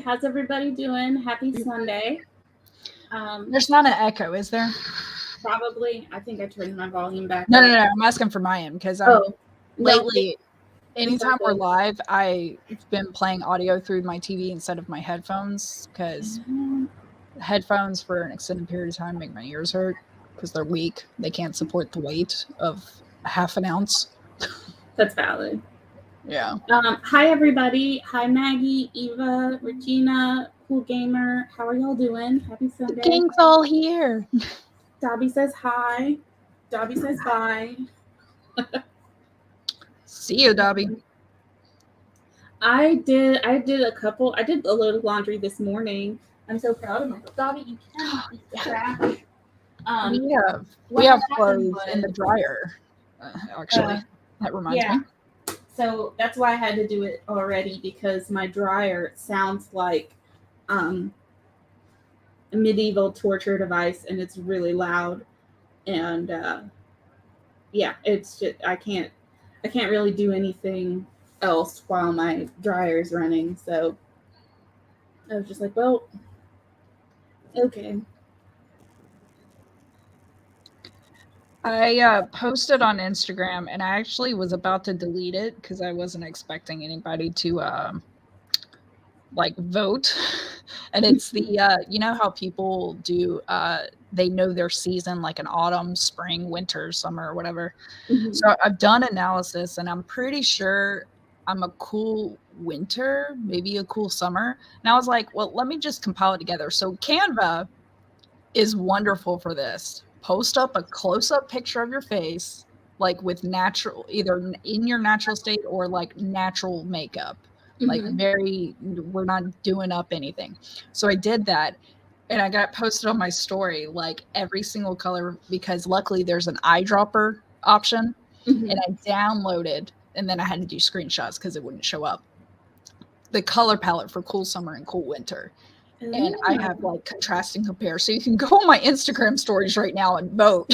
How's everybody doing? Happy Sunday. There's not an echo, is there? Probably. I think I turned my volume back No, up. no, no. I'm asking for my end because lately, anytime we're live, I've been playing audio through my TV instead of my headphones because headphones for an extended period of time make my ears hurt because they're weak. They can't support the weight of half an ounce. That's valid. Yeah. Hi, everybody. Hi, Maggie, Eva, Regina, Cool Gamer. How are y'all doing? Happy Sunday. The gang's all here. Dobby says hi. Dobby says bye. See you, Dobby. I did a load of laundry this morning. I'm so proud of myself. Dobby, you cannot eat the trash. We have clothes in the dryer. Actually, that reminds me. So that's why I had to do it already, because my dryer sounds like a medieval torture device, and it's really loud. And it's just I can't really do anything else while my dryer's running. So I was just like, well, okay. I posted on Instagram, and I actually was about to delete it because I wasn't expecting anybody to vote. And it's the you know how people do they know their season, like an autumn, spring, winter, summer, or whatever. Mm-hmm. So I've done analysis, and I'm pretty sure I'm a cool winter, maybe a cool summer. And I was like, well, let me just compile it together. So Canva is wonderful for this. Post up a close-up picture of your face, like with natural, either in your natural state or like natural makeup. Like we're not doing up anything. So I did that, and I got posted on my story, like every single color, because luckily there's an eyedropper option, and I downloaded, and then I had to do screenshots because it wouldn't show up, the color palette for cool summer and cool winter. And I have like contrast and compare. So you can go on my Instagram stories right now and vote.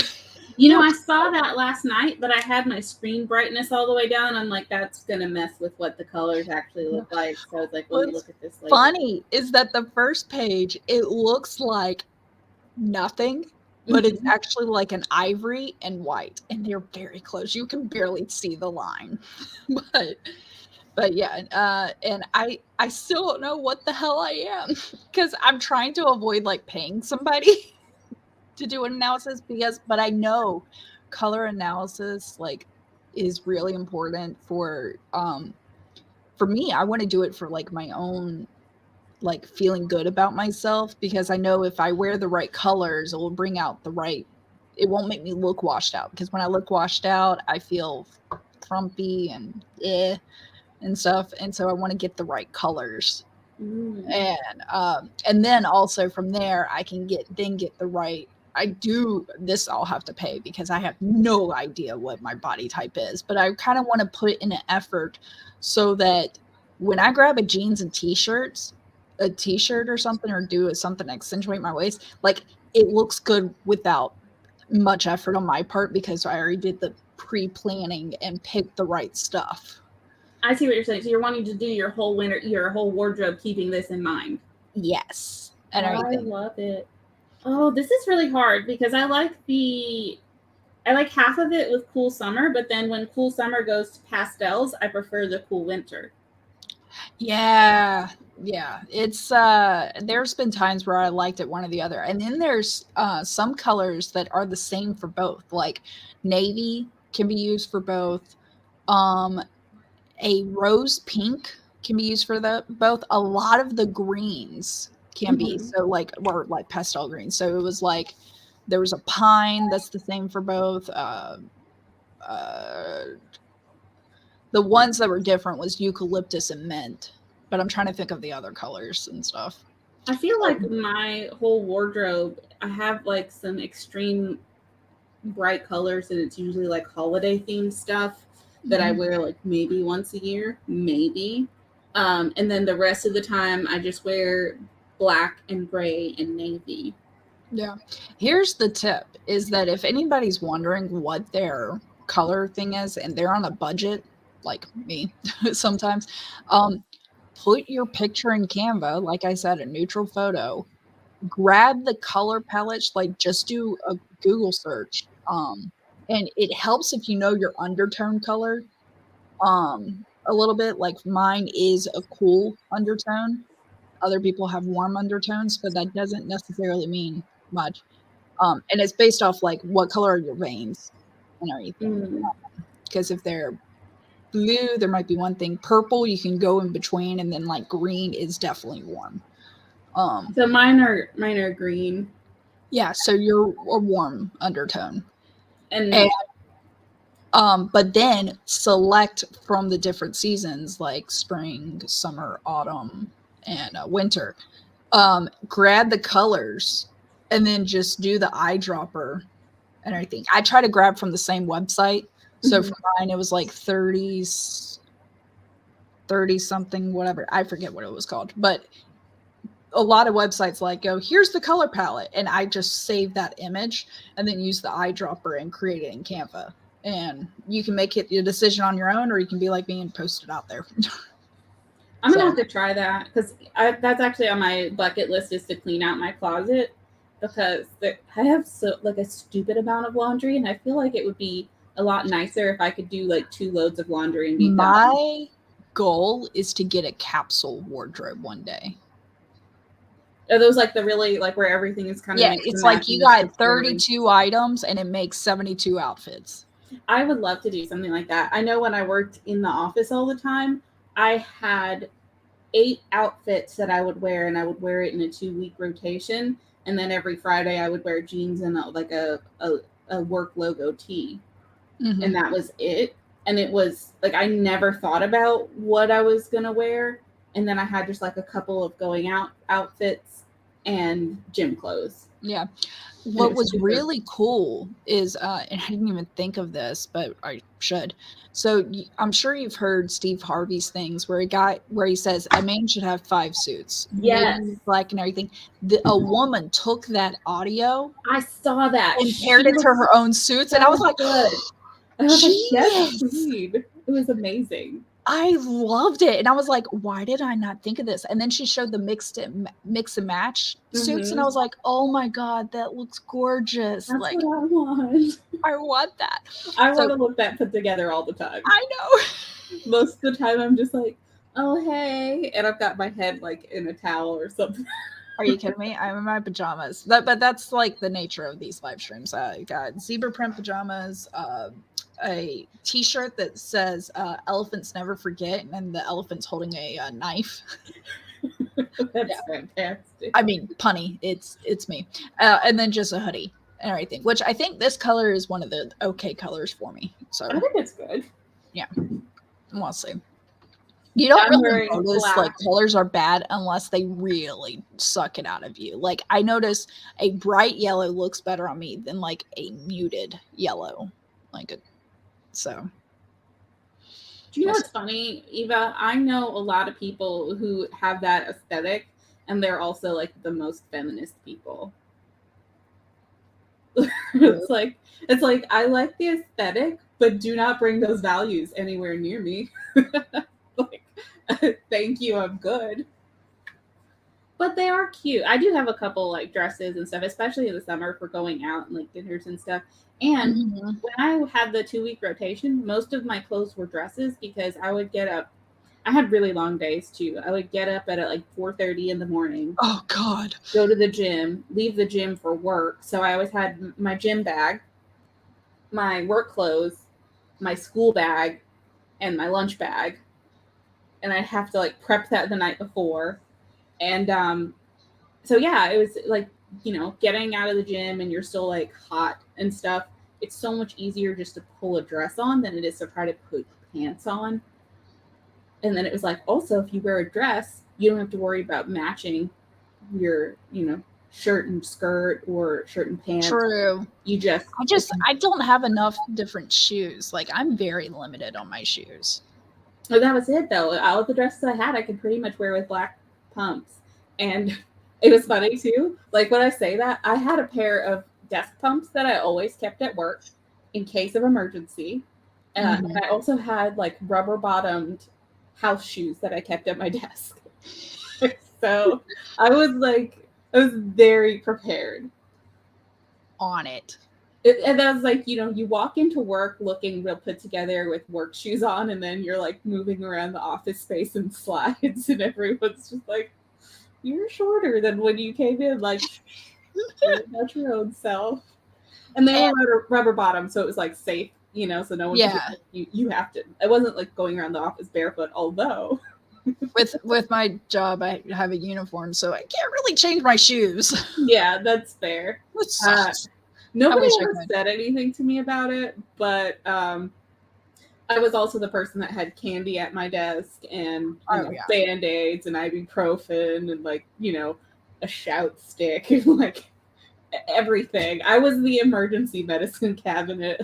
You know, I saw that last night, but I had my screen brightness all the way down. I'm like, that's going to mess with what the colors actually look like. So I was like, let me look at this later. Funny is that the first page, it looks like nothing, but it's actually like an ivory and white. And they're very close. You can barely see the line. But yeah, and I still don't know what the hell I am, because I'm trying to avoid like paying somebody to do an analysis, but I know color analysis like is really important for me. I want to do it for like my own like feeling good about myself, because I know if I wear the right colors, it will bring out it won't make me look washed out, because when I look washed out, I feel frumpy and and stuff, and so I want to get the right colors. And then also from there I can get the right, I'll have to pay because I have no idea what my body type is, but I kind of want to put in an effort so that when I grab a jeans and a t-shirt or something, or do something to accentuate my waist, like it looks good without much effort on my part, because I already did the pre-planning and picked the right stuff. I see what you're saying. So you're wanting to do your whole wardrobe keeping this in mind. Yes. And I love it. Oh, this is really hard, because I like half of it with cool summer, but then when cool summer goes to pastels, I prefer the cool winter. Yeah. It's there's been times where I liked it one or the other. And then there's some colors that are the same for both. Like navy can be used for both. A rose pink can be used for both. A lot of the greens can be, so like pastel greens. So it was like there was a pine that's the same for both. The ones that were different was eucalyptus and mint, but I'm trying to think of the other colors and stuff. I feel like my whole wardrobe, I have like some extreme bright colors, and it's usually like holiday themed stuff that I wear like maybe once a year, maybe. And then the rest of the time I just wear black and gray and navy. Yeah. Here's the tip, is that if anybody's wondering what their color thing is and they're on a budget, like me sometimes, put your picture in Canva, like I said, a neutral photo, grab the color palettes, like just do a Google search. And it helps if you know your undertone color a little bit. Like mine is a cool undertone. Other people have warm undertones, but that doesn't necessarily mean much. And it's based off like what color are your veins and everything. Mm. Because if they're blue, there might be one thing. Purple, you can go in between, and then like green is definitely warm. So mine are green. Yeah, so you're a warm undertone. And But then select from the different seasons like spring, summer, autumn, and winter. Grab the colors and then just do the eyedropper and everything. I try to grab from the same website. So for mine, it was like 30 something, whatever. I forget what it was called. But a lot of websites like go, here's the color palette. And I just save that image and then use the eyedropper and create it in Canva. And you can make it a decision on your own, or you can be like me and post it out there. I'm going to have to try that because that's actually on my bucket list, is to clean out my closet, because I have a stupid amount of laundry, and I feel like it would be a lot nicer if I could do like 2 loads of laundry and be done. My goal is to get a capsule wardrobe one day. Are those like the really like where everything is kind of it's like you got 32 items and it makes 72 outfits. I would love to do something like that. I know when I worked in the office all the time, I had 8 outfits that I would wear, and I would wear it in a 2-week rotation. And then every Friday I would wear jeans and a work logo tee. Mm-hmm. And that was it. And it was like, I never thought about what I was going to wear. And then I had just like a couple of going out outfits and gym clothes. Yeah. What was really cool is, and I didn't even think of this, but I should. So I'm sure you've heard Steve Harvey's things where he says a man should have 5 suits. Yes. Black and everything. A woman took that audio. I saw that. And paired it to her own suits. And I was like, good. I was like, yes, indeed. It was amazing. I loved it. And I was like, why did I not think of this? And then she showed the mix and match suits. And I was like, oh my God, that looks gorgeous. That's like, what I want. I want that. I want to look that put together all the time. I know. Most of the time I'm just like, oh, hey. And I've got my head like in a towel or something. Are you kidding me? I'm in my pajamas. But that's like the nature of these live streams. I got zebra print pajamas, a t-shirt that says elephants never forget, and then the elephant's holding a knife. That's fantastic. I mean, punny. It's me. And then just a hoodie and everything, which I think this color is one of the okay colors for me. So I think it's good. Yeah. We'll see. You don't really notice black. Like colors are bad unless they really suck it out of you. Like I notice a bright yellow looks better on me than like a muted yellow. So. Do you know what's funny, Eva? I know a lot of people who have that aesthetic, and they're also like the most feminist people. It's like I like the aesthetic, but do not bring those values anywhere near me. Like, thank you, I'm good. But they are cute. I do have a couple like dresses and stuff, especially in the summer for going out and like dinners and stuff. And when I had the 2-week rotation, most of my clothes were dresses, because I would get up. I had really long days too. I would get up at like 4:30 in the morning. Oh God. Go to the gym, leave the gym for work. So I always had my gym bag, my work clothes, my school bag, and my lunch bag. And I'd have to like prep that the night before. And so yeah, it was like, getting out of the gym and you're still like hot and stuff. It's so much easier just to pull a dress on than it is to try to put pants on. And then it was like, also, if you wear a dress, you don't have to worry about matching your, shirt and skirt or shirt and pants. True. I don't have enough different shoes. Like I'm very limited on my shoes. Well, that was it though. All of the dresses I had, I could pretty much wear with black pumps. And it was funny too. Like when I say that, I had a pair of desk pumps that I always kept at work in case of emergency. And I also had like rubber bottomed house shoes that I kept at my desk. So I was very prepared. On it. And that was like, you walk into work looking real put together with work shoes on, and then you're like moving around the office space in slides, and everyone's just like, you're shorter than when you came in, like, about your own self. And they were rubber bottom, so it was like safe, so no one you have to. I wasn't like going around the office barefoot, although with my job I have a uniform, so I can't really change my shoes. Yeah, that's fair. Which sucks. Nobody ever said anything to me about it, but I was also the person that had candy at my desk and Band-Aids and ibuprofen and like, a shout stick and like everything. I was the emergency medicine cabinet.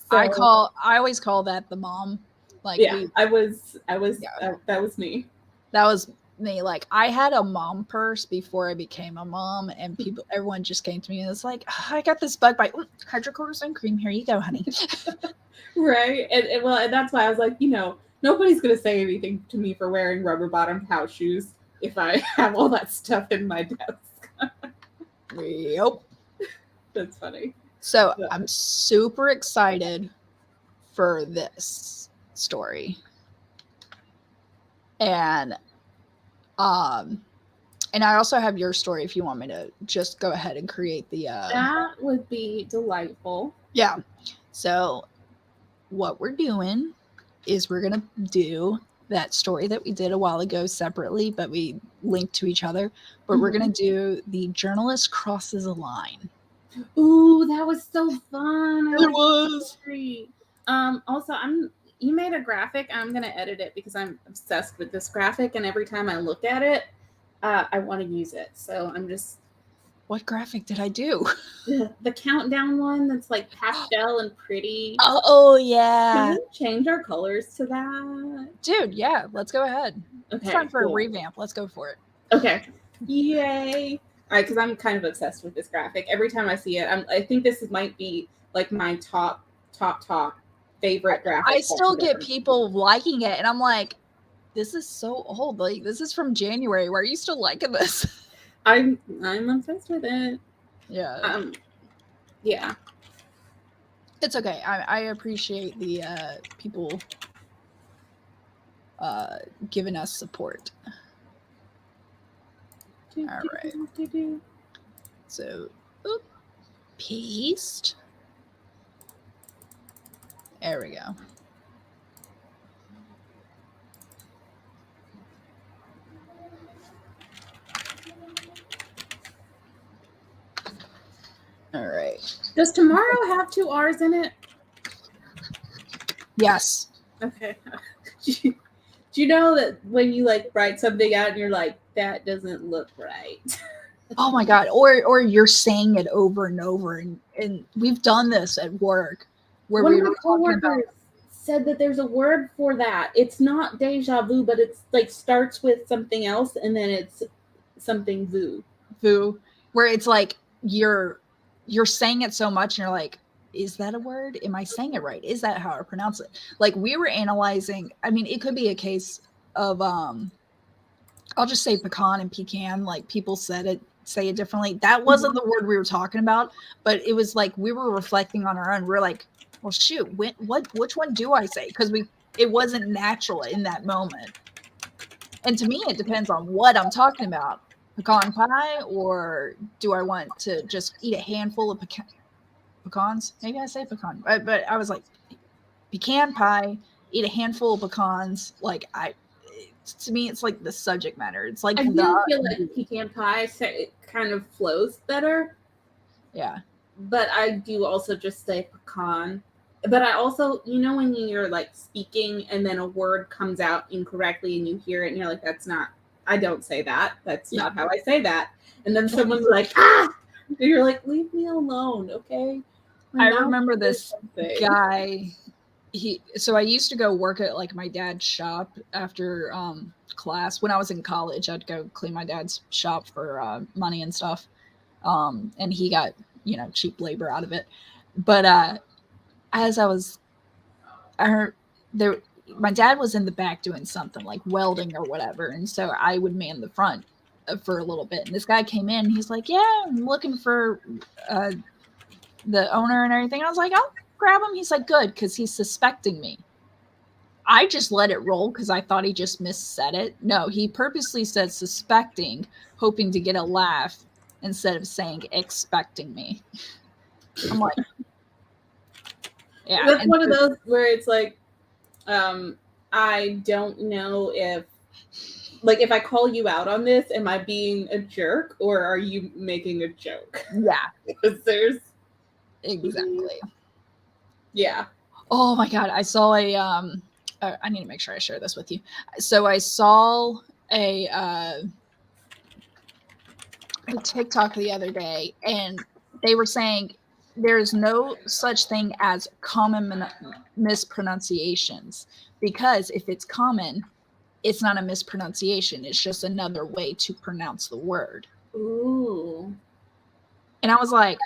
So, I always call that the mom. Like that was me. That was me. Like I had a mom purse before I became a mom, and everyone just came to me and was like, oh, I got this bug bite. Hydrocortisone cream. Here you go, honey. Right. And that's why I was like, nobody's going to say anything to me for wearing rubber bottomed house shoes if I have all that stuff in my desk. Yep. That's funny. So I'm super excited for this story. And I also have your story if you want me to just go ahead and create the that would be delightful. Yeah. So what we're doing is we're gonna do that story that we did a while ago separately, but we linked to each other. But we're gonna do the journalist crosses a line. Ooh, that was so fun. It was. Also, you made a graphic. I'm gonna edit it because I'm obsessed with this graphic, and every time I look at it, I want to use it. So I'm just. What graphic did I do? The countdown one that's like pastel and pretty. Oh yeah. Can we change our colors to that? Dude, yeah, let's go ahead. Okay, it's time for a revamp. Let's go for it. Okay. Yay. All right, because I'm kind of obsessed with this graphic. Every time I see it, I think this might be like my top favorite graphic. I still get people liking it, and I'm like, this is so old. Like, this is from January. Why are you still liking this? I'm obsessed with it. Yeah. Yeah. It's okay. I appreciate the people giving us support. All right. So, paste. There we go. All right. Does tomorrow have 2 R's in it? Yes. Okay. Do you know that when you like write something out and you're like, that doesn't look right? Oh my God. Or you're saying it over and over. And we've done this at work where one of my coworkers said that there's a word for that. It's not deja vu, but it's like starts with something else and then it's something vu. Vu. Where it's like you're saying it so much and you're like, is that a word? Am I saying it right? Is that how I pronounce it? Like we were analyzing, I mean, it could be a case of I'll just say pecan and pecan, like people say it differently. That wasn't the word we were talking about, but it was like we were reflecting on our own. We're like, well shoot, which one do I say? Because it wasn't natural in that moment. And to me, it depends on what I'm talking about. Pecan pie, or do I want to just eat a handful of pecans? Maybe I say pecan, but I was like, pecan pie, eat a handful of pecans. Like to me, it's like the subject matter. It's like I do feel like pecan pie it kind of flows better. Yeah, but I do also just say pecan. But I also, when you're like speaking and then a word comes out incorrectly and you hear it and you're like, that's not. I don't say that. That's not how I say that. And then someone's like, ah! And you're like, leave me alone, okay? I remember this guy. So I used to go work at like my dad's shop after class. When I was in college, I'd go clean my dad's shop for money and stuff. And he got, cheap labor out of it. But as I heard my dad was in the back doing something like welding or whatever. And so I would man the front for a little bit. And this guy came in, he's like, yeah, I'm looking for the owner and everything. I was like, I'll grab him. He's like, good, because he's suspecting me. I just let it roll because I thought he just missaid it. No, he purposely said suspecting, hoping to get a laugh instead of saying expecting me. I'm like, yeah. That's one of those where it's like, I don't know if I call you out on this, am I being a jerk or are you making a joke? Yeah. Because there's exactly. Yeah. Oh my God. I saw I need to make sure I share this with you. So I saw a TikTok the other day, and they were saying there's no such thing as common mispronunciations, because if it's common, it's not a mispronunciation. It's just another way to pronounce the word. Ooh. And I was like,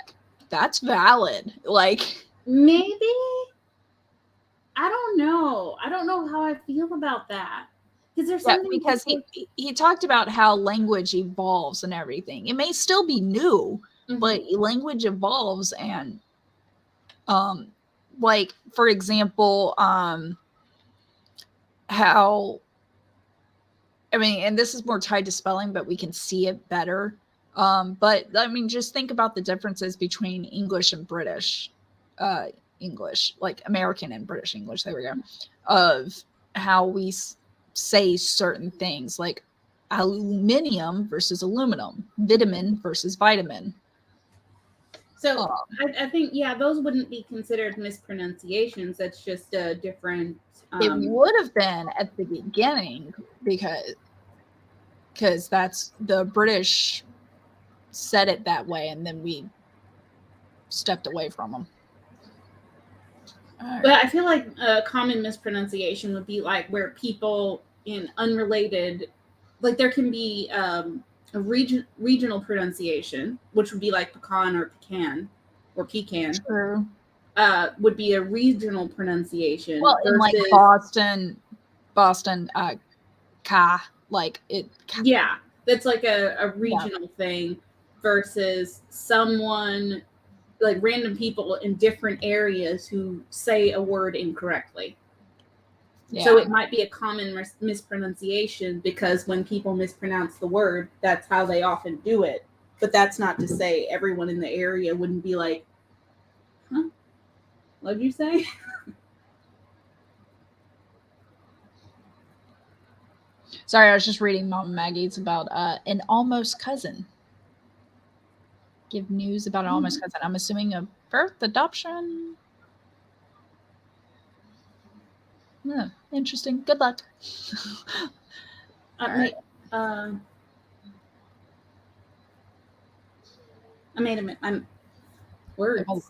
that's valid. Like, maybe. I don't know. I don't know how I feel about that. There's something because he talked about how language evolves and everything. It may still be new, but language evolves, and like, for example, how, I mean, and this is more tied to spelling, but we can see it better. But I mean, just think about the differences between English and British English, like American and British English, there we go, of how we say certain things, like aluminium versus aluminum, vitamin versus vitamin. So I think, yeah, those wouldn't be considered mispronunciations. That's just a different. It would have been at the beginning because that's the British said it that way, and then we stepped away from them. But I feel like a common mispronunciation would be like where people in unrelated, like there can be a regional pronunciation, which would be like pecan or pecan or pecan. True. Would be a regional pronunciation. Well, in like Boston, ka, like it. Ka. Yeah, that's like a regional thing versus someone, like random people in different areas who say a word incorrectly. Yeah. So it might be a common mispronunciation because when people mispronounce the word, that's how they often do it. But that's not to say everyone in the area wouldn't be like, huh? What'd you say? Sorry, I was just reading Mom Maggie's about an almost cousin. Give news about an almost cousin. I'm assuming a birth, adoption. Yeah, interesting. Good luck. I made I'm words. Oh,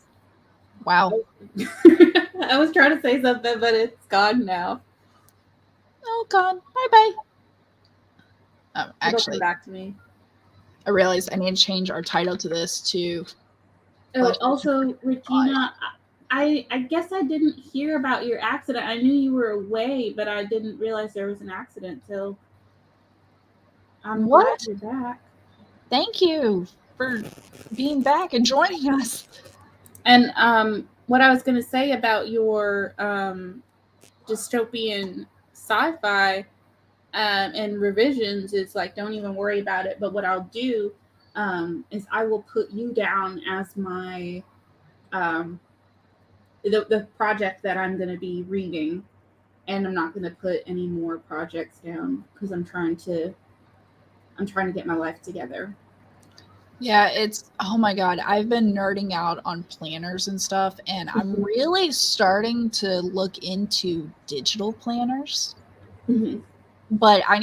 wow. I was trying to say something, but it's gone now. Oh, God. Bye-bye. Oh, actually, come back to me. I realized I need to change our title to this to. Oh, also, Regina, I guess I didn't hear about your accident. I knew you were away, but I didn't realize there was an accident. So I'm glad you're back. Thank you for being back and joining us. And what I was going to say about your dystopian sci-fi and revisions is like, don't even worry about it. But what I'll do is I will put you down as my the project that I'm going to be reading, and I'm not going to put any more projects down because I'm trying to get my life together. Yeah, it's, oh my God, I've been nerding out on planners and stuff, and I'm really starting to look into digital planners. But I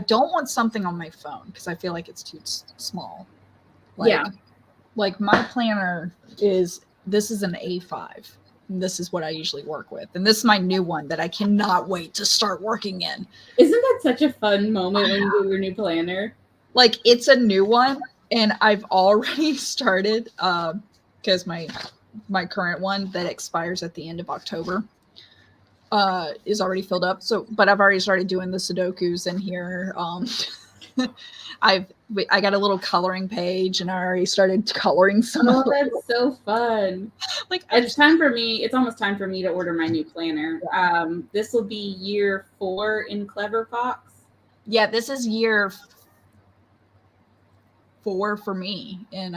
don't want something on my phone because I feel like it's too small. Like my planner this is an A5. And this is what I usually work with. And this is my new one that I cannot wait to start working in. Isn't that such a fun moment when you do your new planner? Like, it's a new one, and I've already started because my current one that expires at the end of October. is already filled up. So, but I've already started doing the Sudokus in here. I got a little coloring page, and I already started coloring some. Oh, that's so fun! Like, it's time for me. It's almost time for me to order my new planner. This will be year 4 in Clever Fox. Yeah, this is year 4 for me in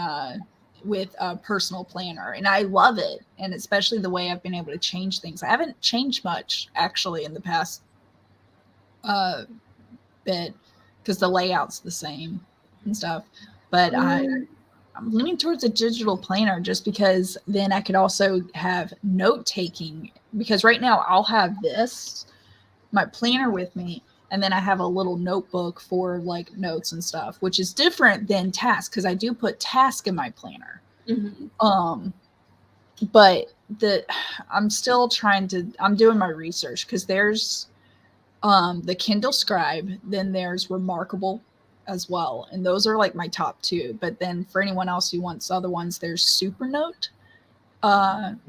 with a personal planner, and I love it, and especially the way I've been able to change things. I haven't changed much actually in the past bit because the layout's the same and stuff, but I'm leaning towards a digital planner just because then I could also have note taking, because right now I'll have my planner with me, and then I have a little notebook for like notes and stuff, which is different than task because I do put task in my planner. But I'm still I'm doing my research because there's the Kindle Scribe, then there's Remarkable as well, and those are like my top 2. But then for anyone else who wants other ones, there's Supernote.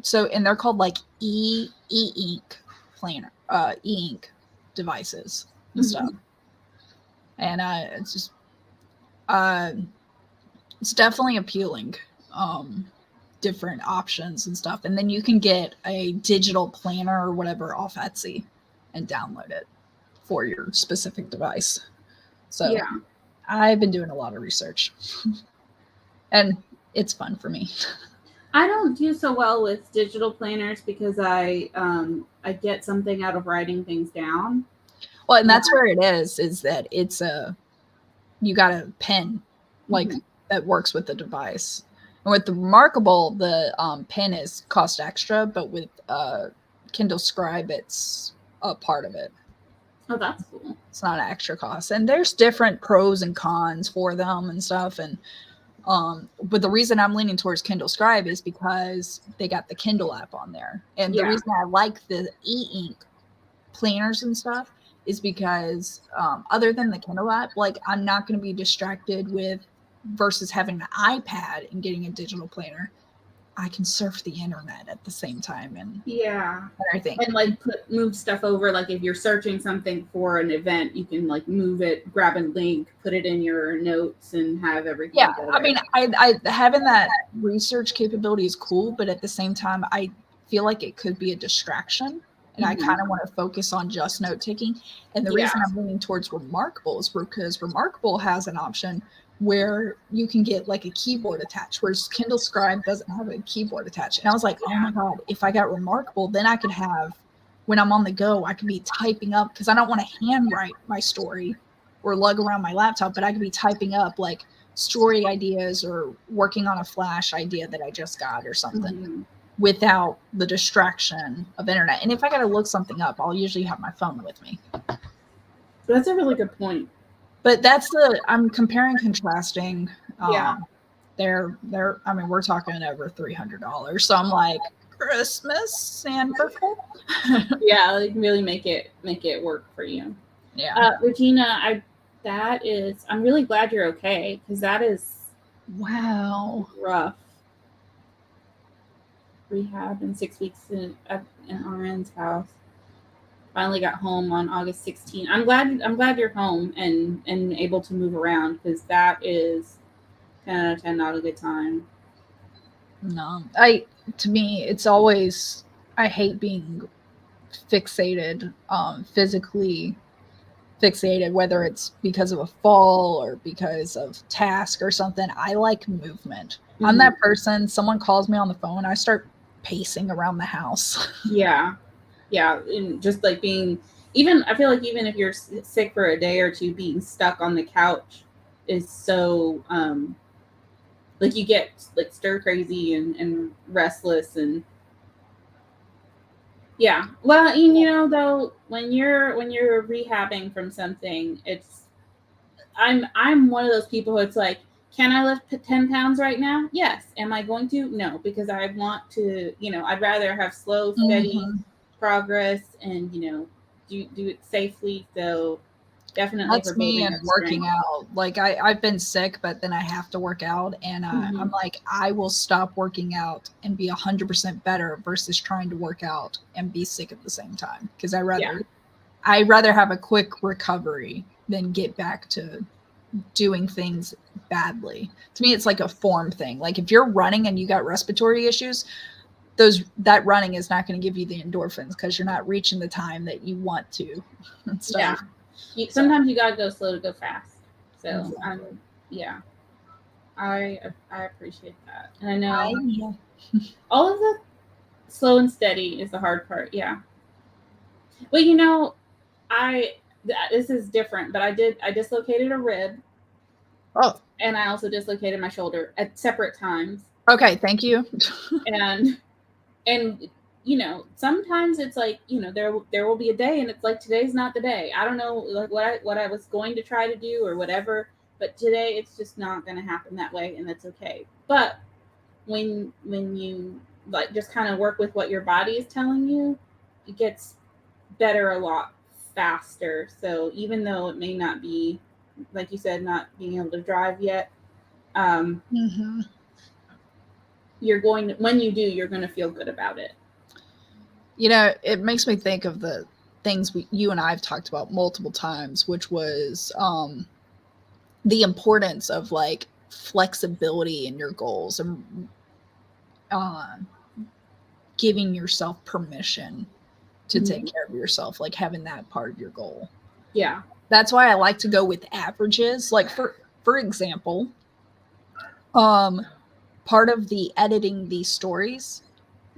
So, and they're called like e-ink planner, e-ink devices and stuff. And it's just it's definitely appealing. Different options and stuff, and then you can get a digital planner or whatever off Etsy and download it for your specific device. So yeah, I've been doing a lot of research and it's fun for me. I don't do so well with digital planners because I get something out of writing things down. Well, and that's where it is that it's you got a pen like that works with the device. And with the Remarkable, the pen is cost extra, but with Kindle Scribe, it's a part of it. Oh, that's cool. It's not an extra cost. And there's different pros and cons for them and stuff. And but the reason I'm leaning towards Kindle Scribe is because they got the Kindle app on there. And the reason I like the e-ink planners and stuff is because other than the Kindle app, like I'm not going to be distracted with versus having an iPad and getting a digital planner. I can surf the internet at the same time and everything. And like move stuff over. Like if you're searching something for an event, you can like move it, grab a link, put it in your notes, and have everything. Yeah, I mean, I having that research capability is cool, but at the same time, I feel like it could be a distraction, and I kind of want to focus on just note taking. And the reason I'm leaning towards Remarkable is because Remarkable has an option where you can get like a keyboard attached, whereas Kindle Scribe doesn't have a keyboard attached. And I was like, oh my God, if I got Remarkable, then I could have, when I'm on the go, I could be typing up, because I don't want to handwrite my story or lug around my laptop, but I could be typing up like story ideas or working on a Flash idea that I just got or something without the distraction of internet. And if I got to look something up, I'll usually have my phone with me. That's a really good point. But I'm comparing, contrasting. They're, I mean, we're talking over $300. So I'm like, Christmas and purple. Like really make it work for you. Yeah. Regina, I'm really glad you're okay, because that is rough. Rehab in 6 weeks in RN's house. Finally got home on August 16th. I'm glad you're home and able to move around, because that is 10 out of 10 not a good time. No, to me, it's always, I hate being fixated, physically fixated, whether it's because of a fall or because of task or something. I like movement. I'm that person. Someone calls me on the phone, I start pacing around the house. And just like I feel like even if you're sick for a day or two, being stuck on the couch is so like you get like stir crazy and restless. And well, though, when you're rehabbing from something, I'm one of those people who it's like, can I lift 10 pounds right now? Yes. Am I going to? No, because I want to, I'd rather have slow, steady progress and, do it safely. So definitely That's for me building and up working strength. out. Like I've been sick, but then I have to work out, and I'm like, I will stop working out and be 100% better versus trying to work out and be sick at the same time. Because Yeah. I rather have a quick recovery than get back to doing things badly. To me, it's like a form thing. Like if you're running and you got respiratory issues, that running is not going to give you the endorphins because you're not reaching the time that you want to and Yeah. stuff. Sometimes you gotta go slow to go fast. So Exactly. yeah, I appreciate that, and I know Yeah. all of the slow and steady is the hard part. Yeah, but you know, this is different, but I dislocated a rib, Oh, and I also dislocated my shoulder at separate times, okay. Thank you. and you know, sometimes it's like, you know, there will be a day and it's like today's not the day. I don't know like what I was going to try to do or whatever, but today it's just not going to happen that way, and that's okay. But when you like just kind of work with what your body is telling you, it gets better a lot faster. So even though it may not be, like you said, not being able to drive yet, um, Mm-hmm. you're going to, when you do, you're going to feel good about it. You know, it makes me think of the things you and I have talked about multiple times, which was the importance of like flexibility in your goals and uh, giving yourself permission to take care of yourself, like having that part of your goal. Yeah. That's why I like to go with averages. Like for example, um, part of the editing these stories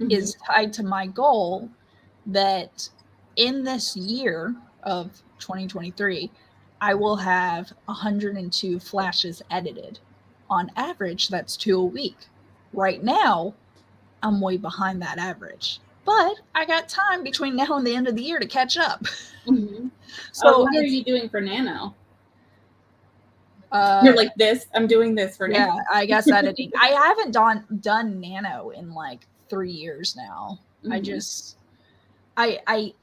is tied to my goal that in this year of 2023, I will have 102 flashes edited. On average, that's 2 a week. Right now, I'm way behind that average. But I got time between now and the end of the year to catch up. So What are it's you doing for Nano? You're uh like this. I'm doing this for Nano. yeah, I guess editing. I haven't done nano in like 3 years now. I just I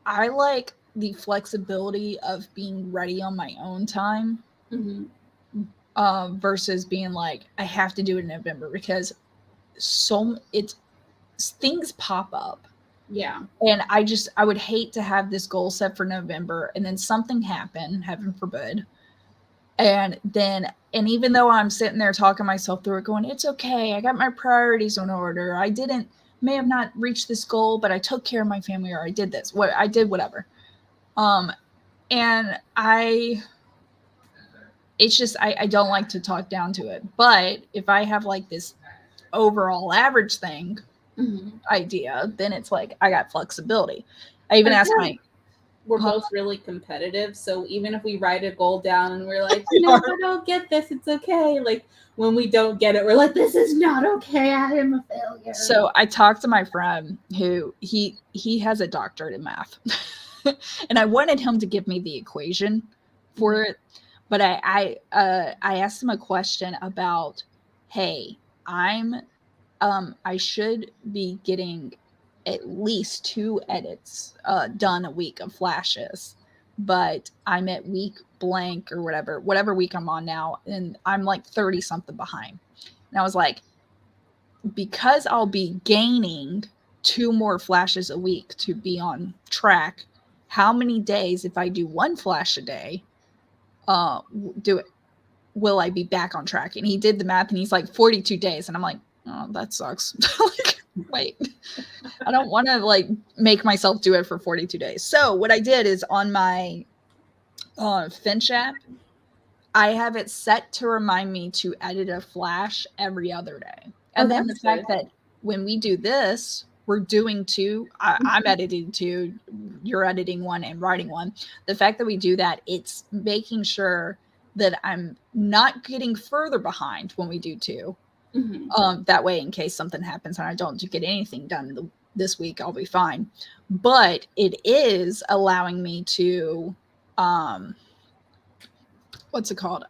I like the flexibility of being ready on my own time versus being like I have to do it in November because it's things pop up. Yeah. And I would hate to have this goal set for November and then something happen, heaven forbid. And even though I'm sitting there talking myself through it, going, it's okay. I got my priorities in order. May have not reached this goal, but I took care of my family or I did this. I did whatever. And it's just, I don't like to talk down to it. But if I have like this overall average thing idea, then it's like, I got flexibility. I even asked my, we're both really competitive. So even if we write a goal down and we're like, you know, if I don't get this, it's okay. Like when we don't get it, we're like, this is not okay. I am a failure. So I talked to my friend who he has a doctorate in math. And I wanted him to give me the equation for it. But I asked him a question about, hey, I should be getting at least 2 edits done a week of flashes, but I'm at week blank or whatever week I'm on now, and I'm like 30 something behind. And I was like, because I'll be gaining 2 more flashes a week to be on track, how many days, if I do 1 flash a day, will I be back on track? And he did the math and he's like 42 days. And I'm like, oh, that sucks. Like, wait, I don't want to like make myself do it for 42 days. So what I did is on my Finch app, I have it set to remind me to edit a flash every other day. And then the fact that when we do this, we're doing 2. I'm editing 2, you're editing 1 and writing 1. The fact that we do that, it's making sure that I'm not getting further behind when we do 2. That way, in case something happens and I don't get anything done this week, I'll be fine. But it is allowing me to, what's it called?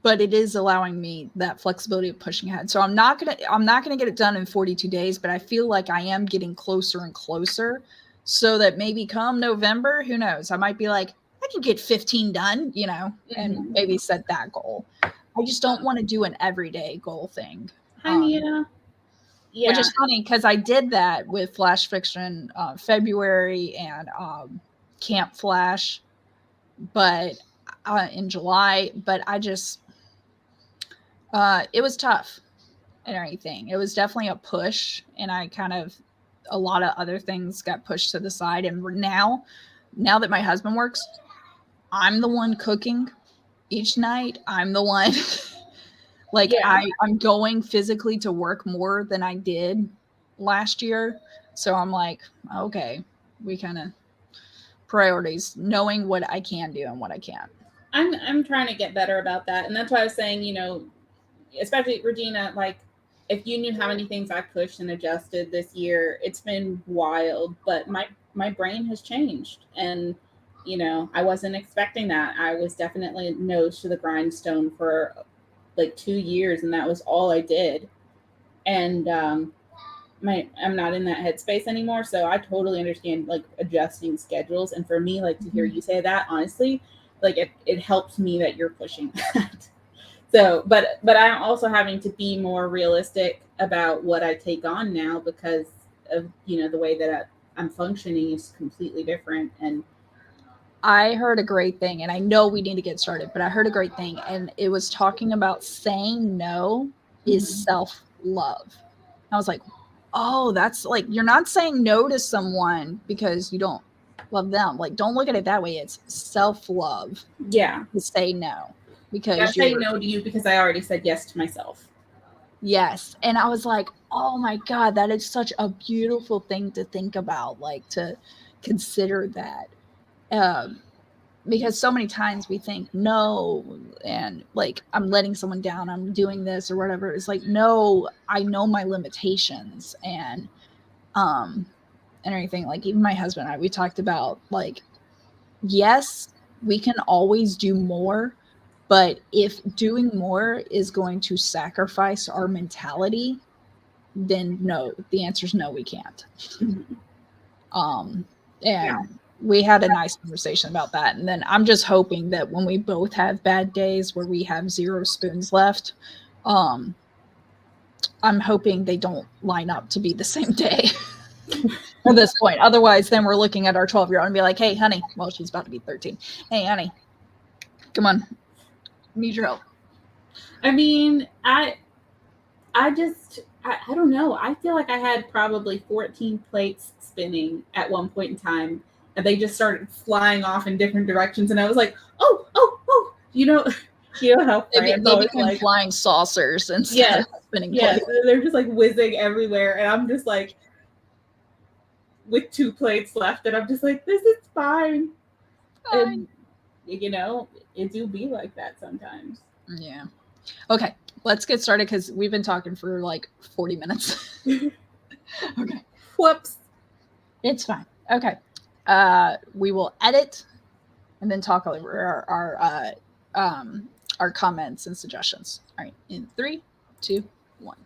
But it is allowing me that flexibility of pushing ahead. So I'm not gonna get it done in 42 days, but I feel like I am getting closer and closer so that maybe come November, who knows? I might be like, I can get 15 done, you know, and maybe set that goal. I just don't want to do an everyday goal thing. Which Yeah. is funny because I did that with Flash Fiction February and Camp Flash, but in July. But I just, it was tough and everything. It was definitely a push, and I kind of, a lot of other things got pushed to the side. And now that my husband works, I'm the one cooking each night. I'm the one like I'm going physically to work more than I did last year. So I'm like, okay, we kind of priorities, knowing what I can do and what I can't. I'm trying to get better about that. And that's why I was saying, you know, especially Regina, like if you knew how many things I pushed and adjusted this year, it's been wild. But my brain has changed, and you know, I wasn't expecting that. I was definitely nose to the grindstone for like 2 years, and that was all I did. And I'm not in that headspace anymore, so I totally understand like adjusting schedules. And for me, like to hear you say that, honestly, like it helps me that you're pushing that. So, but I'm also having to be more realistic about what I take on now because of, you know, the way that I'm functioning is completely different. And I heard a great thing, and I know we need to get started, but I heard a great thing, and it was talking about saying no is self-love. I was like, oh, that's like, you're not saying no to someone because you don't love them. Like, don't look at it that way. It's self-love yeah, to say no I because say you're, no to you because I already said yes to myself. yes. And I was like, oh my God, that is such a beautiful thing to think about, like to consider that. Um, because so many times we think no, and like I'm letting someone down, I'm doing this or whatever. It's like, no, I know my limitations, um and everything. Like even my husband and I, we talked about like, yes, we can always do more, but if doing more is going to sacrifice our mentality, then no, the answer is no, we can't. Um, Yeah. and we had a nice conversation about that. And then I'm just hoping that when we both have bad days where we have 0 spoons left, um, I'm hoping they don't line up to be the same day at this point. Otherwise, then we're looking at our 12-year-old and be like, hey, honey, well, she's about to be 13. Hey, honey, come on, need your help. I mean, I don't know. I feel like I had probably 14 plates spinning at one point in time, and they just started flying off in different directions. And I was like, oh, oh, oh, you know, you know how They France always became like, flying saucers instead yes, of spinning yes, plates. they're just like whizzing everywhere, and I'm just like with 2 plates left, and I'm just like, this is fine. Fine. And you know, it do be like that sometimes. Yeah. Okay, let's get started because we've been talking for like 40 minutes. Okay. Whoops. It's fine. Okay. We will edit and then talk over our comments and suggestions. All right. In 3, 2, 1.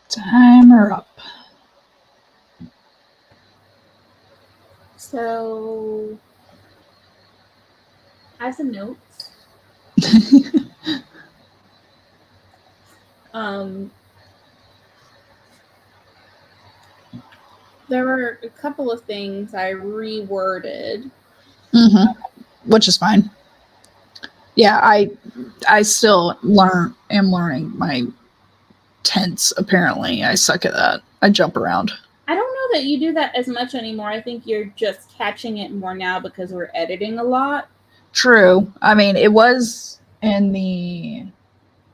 Timer up. So I have some notes. There were a couple of things I reworded. Which is fine. Yeah, I still am learning my tense, apparently. I suck at that. I jump around. I don't know that you do that as much anymore. I think you're just catching it more now because we're editing a lot. True. I mean, it was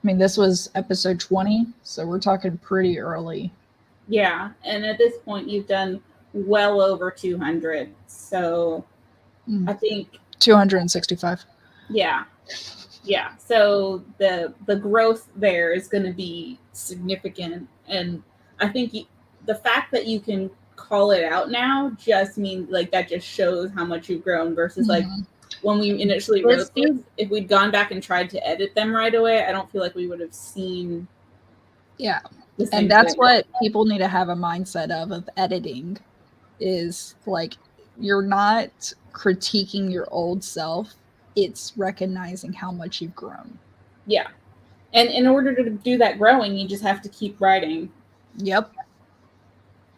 this was episode 20, so we're talking pretty early. Yeah, and at this point you've done well over 200. So I think 265. Yeah. So the growth there is going to be significant, and I think the fact that you can call it out now just means like that just shows how much you've grown versus like when we initially wrote these, if we'd gone back and tried to edit them right away, I don't feel like we would have seen. Yeah. And that's what people need to have a mindset of editing is like, you're not critiquing your old self. It's recognizing how much you've grown. Yeah. And in order to do that growing, you just have to keep writing. Yep.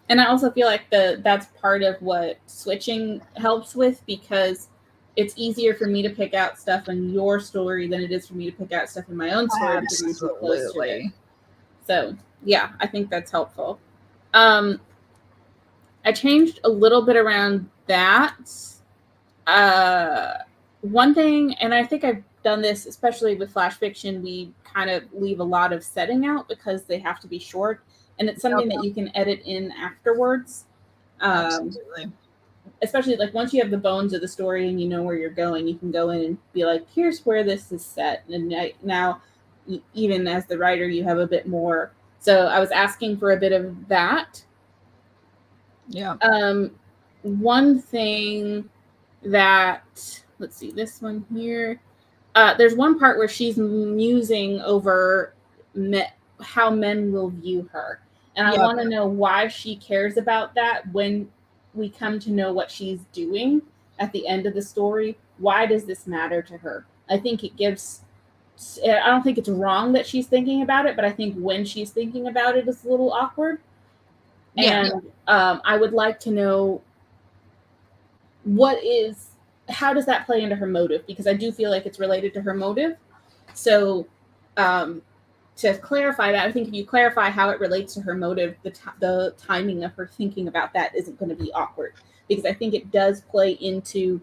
And I also feel like that's part of what switching helps with, because it's easier for me to pick out stuff in your story than it is for me to pick out stuff in my own story. Absolutely. Because I'm so close to it. So yeah, I think that's helpful. I changed a little bit around that. One thing, and I think I've done this, especially with flash fiction, we kind of leave a lot of setting out because they have to be short, and it's something that you can edit in afterwards. Absolutely. Especially like once you have the bones of the story and you know where you're going, you can go in and be like, here's where this is set. And now, even as the writer, you have a bit more. So I was asking for a bit of that. Yeah. One thing that, let's see, this one here. There's one part where she's musing over how men will view her. And I want to know why she cares about that when we come to know what she's doing at the end of the story. Why does this matter to her? I think it gives, I don't think it's wrong that she's thinking about it, but I think when she's thinking about it, it's a little awkward. Yeah. And I would like to know how does that play into her motive? Because I do feel like it's related to her motive. So to clarify that, I think if you clarify how it relates to her motive, the timing of her thinking about that isn't going to be awkward, because I think it does play into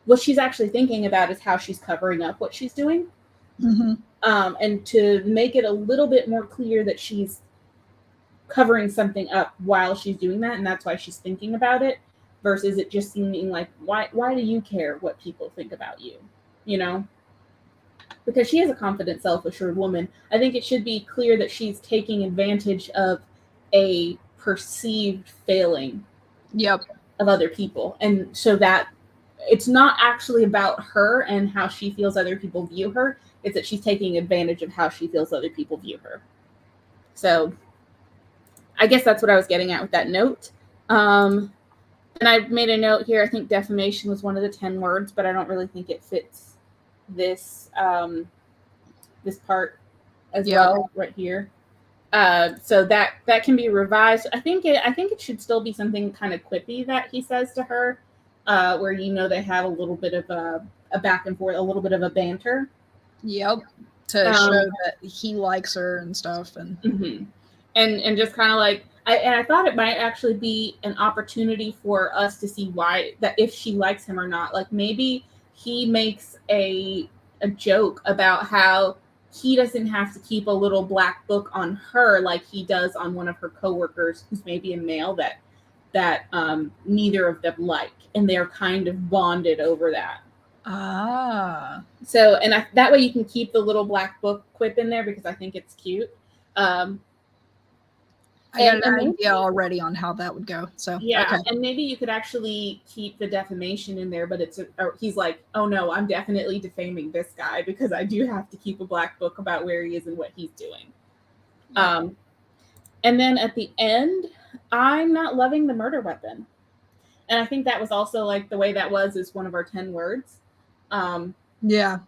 what she's actually thinking about is how she's covering up what she's doing. And to make it a little bit more clear that she's covering something up while she's doing that, and that's why she's thinking about it, versus it just seeming like, why do you care what people think about you? You know? Because she is a confident, self-assured woman. I think it should be clear that she's taking advantage of a perceived failing of other people. And so that it's not actually about her and how she feels other people view her. It's that she's taking advantage of how she feels other people view her. So I guess that's what I was getting at with that note. And I made a note here. I think defamation was one of the 10 words, but I don't really think it fits this this part as well right here. So that can be revised. I think it should still be something kind of quippy that he says to her, where they have a little bit of a back and forth, a little bit of a banter. Yep. To show that he likes her and stuff, and and just kind of like I thought it might actually be an opportunity for us to see why, that if she likes him or not. Like maybe he makes a joke about how he doesn't have to keep a little black book on her like he does on one of her coworkers who's maybe a male that neither of them like, and they're kind of bonded over that. So, and that way you can keep the little black book quip in there because I think it's cute. I got an idea already on how that would go. So yeah, okay. And maybe you could actually keep the defamation in there, but he's like, oh no, I'm definitely defaming this guy because I do have to keep a black book about where he is and what he's doing. And then at the end, I'm not loving the murder weapon. And I think that was also like the way that was is one of our 10 words. Yeah.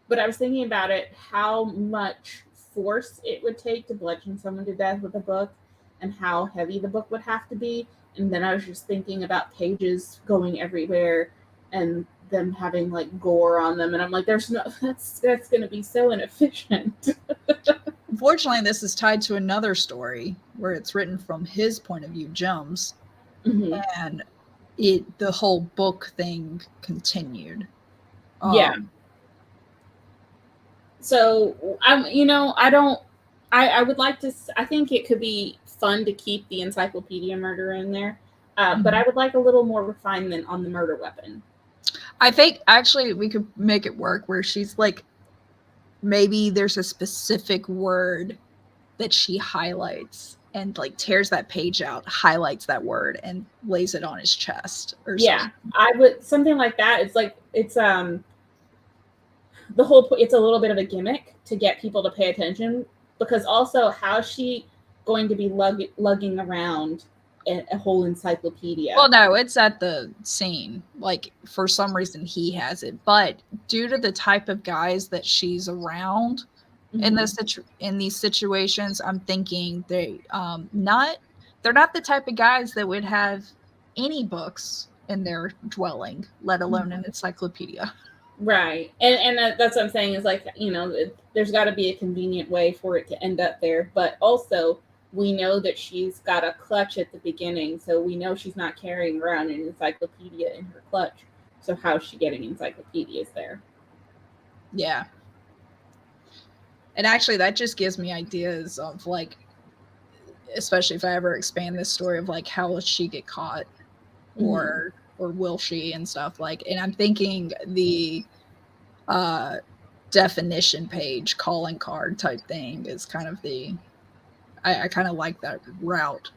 But I was thinking about it, how much force it would take to bludgeon someone to death with a book and how heavy the book would have to be. And then I was just thinking about pages going everywhere and them having like gore on them. And I'm like, there's no, that's going to be so inefficient. Unfortunately, this is tied to another story where it's written from his point of view, Jum's. Mm-hmm. And the whole book thing continued. Yeah. So I would like to, I think it could be fun to keep the encyclopedia murder in there. But I would like a little more refinement on the murder weapon. I think actually we could make it work where she's like, maybe there's a specific word that she highlights and like tears that page out, highlights that word and lays it on his chest or something. I would, something like that. It's like, it's the whole, it's a little bit of a gimmick to get people to pay attention, because also how's she going to be lugging around a whole encyclopedia? Well, no, it's at the scene. Like, for some reason he has it, but due to the type of guys that she's around in these situations, I'm thinking they're not the type of guys that would have any books in their dwelling, let alone an encyclopedia. Right. And that's what I'm saying is like, there's got to be a convenient way for it to end up there. But also, we know that she's got a clutch at the beginning. So we know she's not carrying around an encyclopedia in her clutch. So how's she getting encyclopedias there? Yeah. And actually, that just gives me ideas of like, especially if I ever expand this story of like, how will she get caught? Or will she and stuff like, and I'm thinking the definition page calling card type thing is kind of I kind of like that route.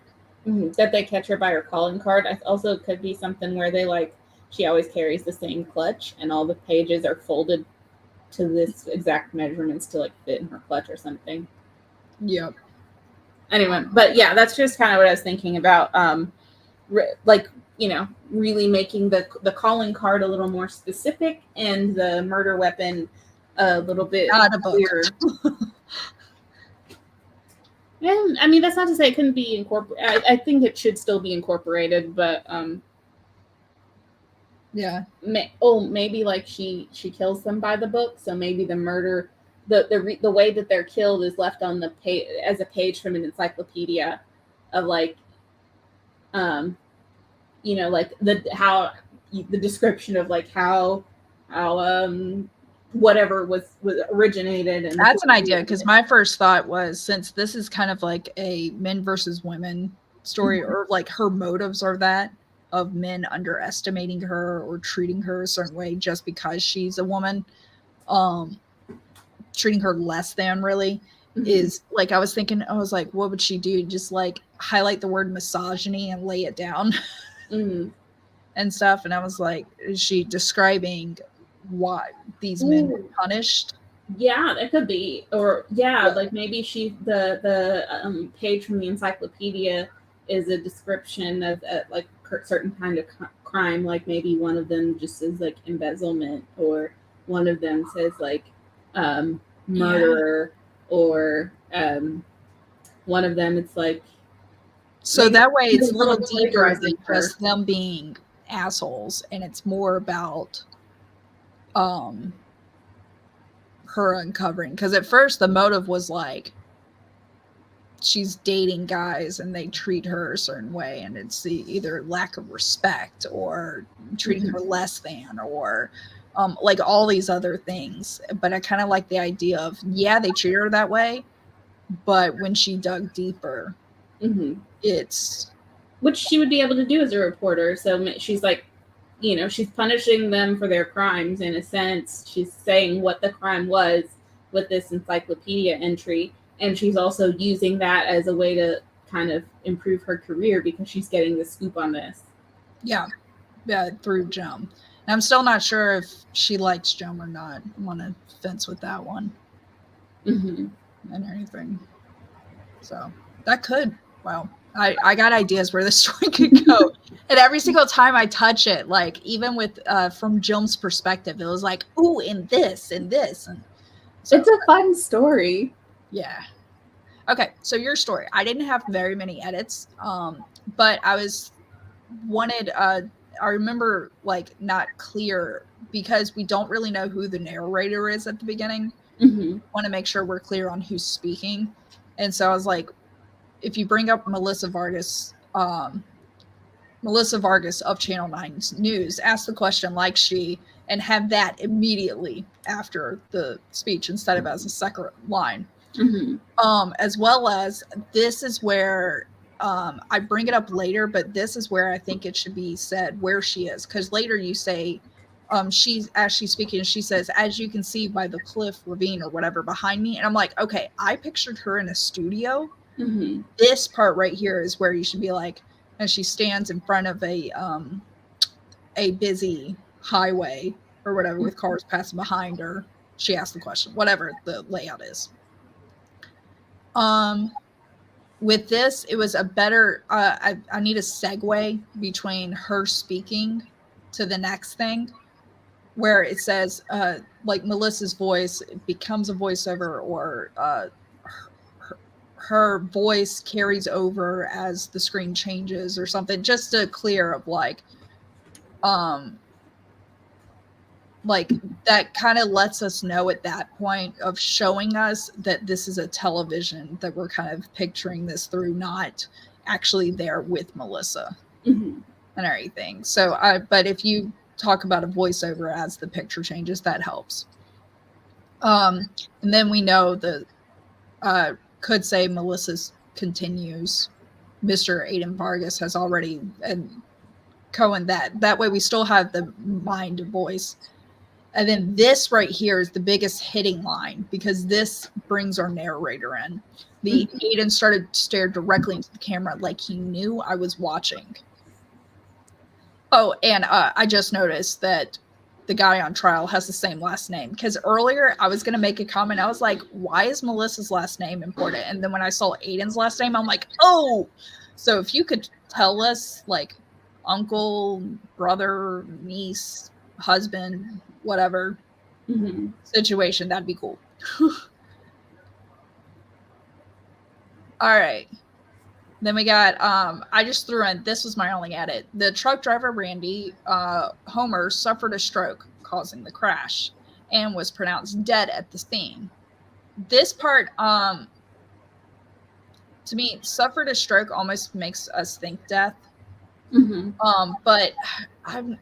That they catch her by her calling card. I also could be something where they like, she always carries the same clutch and all the pages are folded to this exact measurements to like fit in her clutch or something. Yep. Anyway, but yeah, that's just kind of what I was thinking about. Like, really making the calling card a little more specific and the murder weapon a little bit clearer. And I mean, that's not to say it couldn't be incorporated. I think it should still be incorporated, but yeah. Maybe like she kills them by the book, so maybe the murder, the way that they're killed is left on the page as a page from an encyclopedia of like like the description of like how whatever was originated. And that's an idea, because my first thought was, since this is kind of like a men versus women story, or like her motives are that of men underestimating her or treating her a certain way just because she's a woman, treating her less than really, is like, I was thinking, I was like, what would she do? Just like highlight the word misogyny and lay it down and stuff. And I was like, is she describing why these men were punished? Yeah, that could be. Or like maybe the page from the encyclopedia is a description of like a certain kind of crime. Like maybe one of them just says like embezzlement, or one of them says like murderer, or one of them it's like, so that way it's a little deeper than just them being assholes, and it's more about her uncovering, because at first the motive was like she's dating guys and they treat her a certain way, and it's either lack of respect or treating her less than, or like all these other things. But I kind of like the idea of, they treat her that way, but when she dug deeper, it's which she would be able to do as a reporter. So she's like, she's punishing them for their crimes in a sense. She's saying what the crime was with this encyclopedia entry, and she's also using that as a way to kind of improve her career because she's getting the scoop on this. Yeah, through Jum. And I'm still not sure if she likes Jum or not. I'm on a fence with that one. And anything. So that could, well, I got ideas where the story could go. And every single time I touch it, like even with from Jill's perspective, it was like, ooh, and this and this. And so, it's a fun story. Yeah. Okay, so your story. I didn't have very many edits, but I remember like not clear because we don't really know who the narrator is at the beginning. Mm-hmm. Want to make sure we're clear on who's speaking. And so I was like, if you bring up Melissa Vargas of Channel 9's News, ask the question like she, and have that immediately after the speech instead of as a second line. Mm-hmm. As well as this is where I bring it up later, but this is where I think it should be said where she is, because later you say she's speaking, she says, as you can see by the cliff ravine or whatever behind me, and I'm like, okay, I pictured her in a studio. Mm-hmm. This part right here is where you should be like, and she stands in front of a busy highway or whatever with cars passing behind her. She asked the question, whatever the layout is. With this, it was a better, I need a segue between her speaking to the next thing where it says, like Melissa's voice becomes a voiceover, or her voice carries over as the screen changes or something, just to clear of like that kind of lets us know at that point of showing us that this is a television that we're kind of picturing this through, not actually there with Melissa Mm-hmm. and everything. So but if you talk about a voiceover as the picture changes, that helps. And then we know the could say Melissa's continues. Mr. Aiden Vargas has already, and Cohen, that way we still have the mind voice. And then this right here is the biggest hitting line, because this brings our narrator in. The Aiden started to stare directly into the camera like he knew I was watching. Oh, and I just noticed that the guy on trial has the same last name, because earlier I was going to make a comment. I was like, why is Melissa's last name important? And then when I saw Aiden's last name, I'm like, oh, so if you could tell us like uncle, brother, niece, husband, whatever situation, that'd be cool. All right. Then we got, I just threw in, this was my only edit. The truck driver, Randy Homer, suffered a stroke causing the crash and was pronounced dead at the scene. This part, to me, suffered a stroke almost makes us think death. But I'm,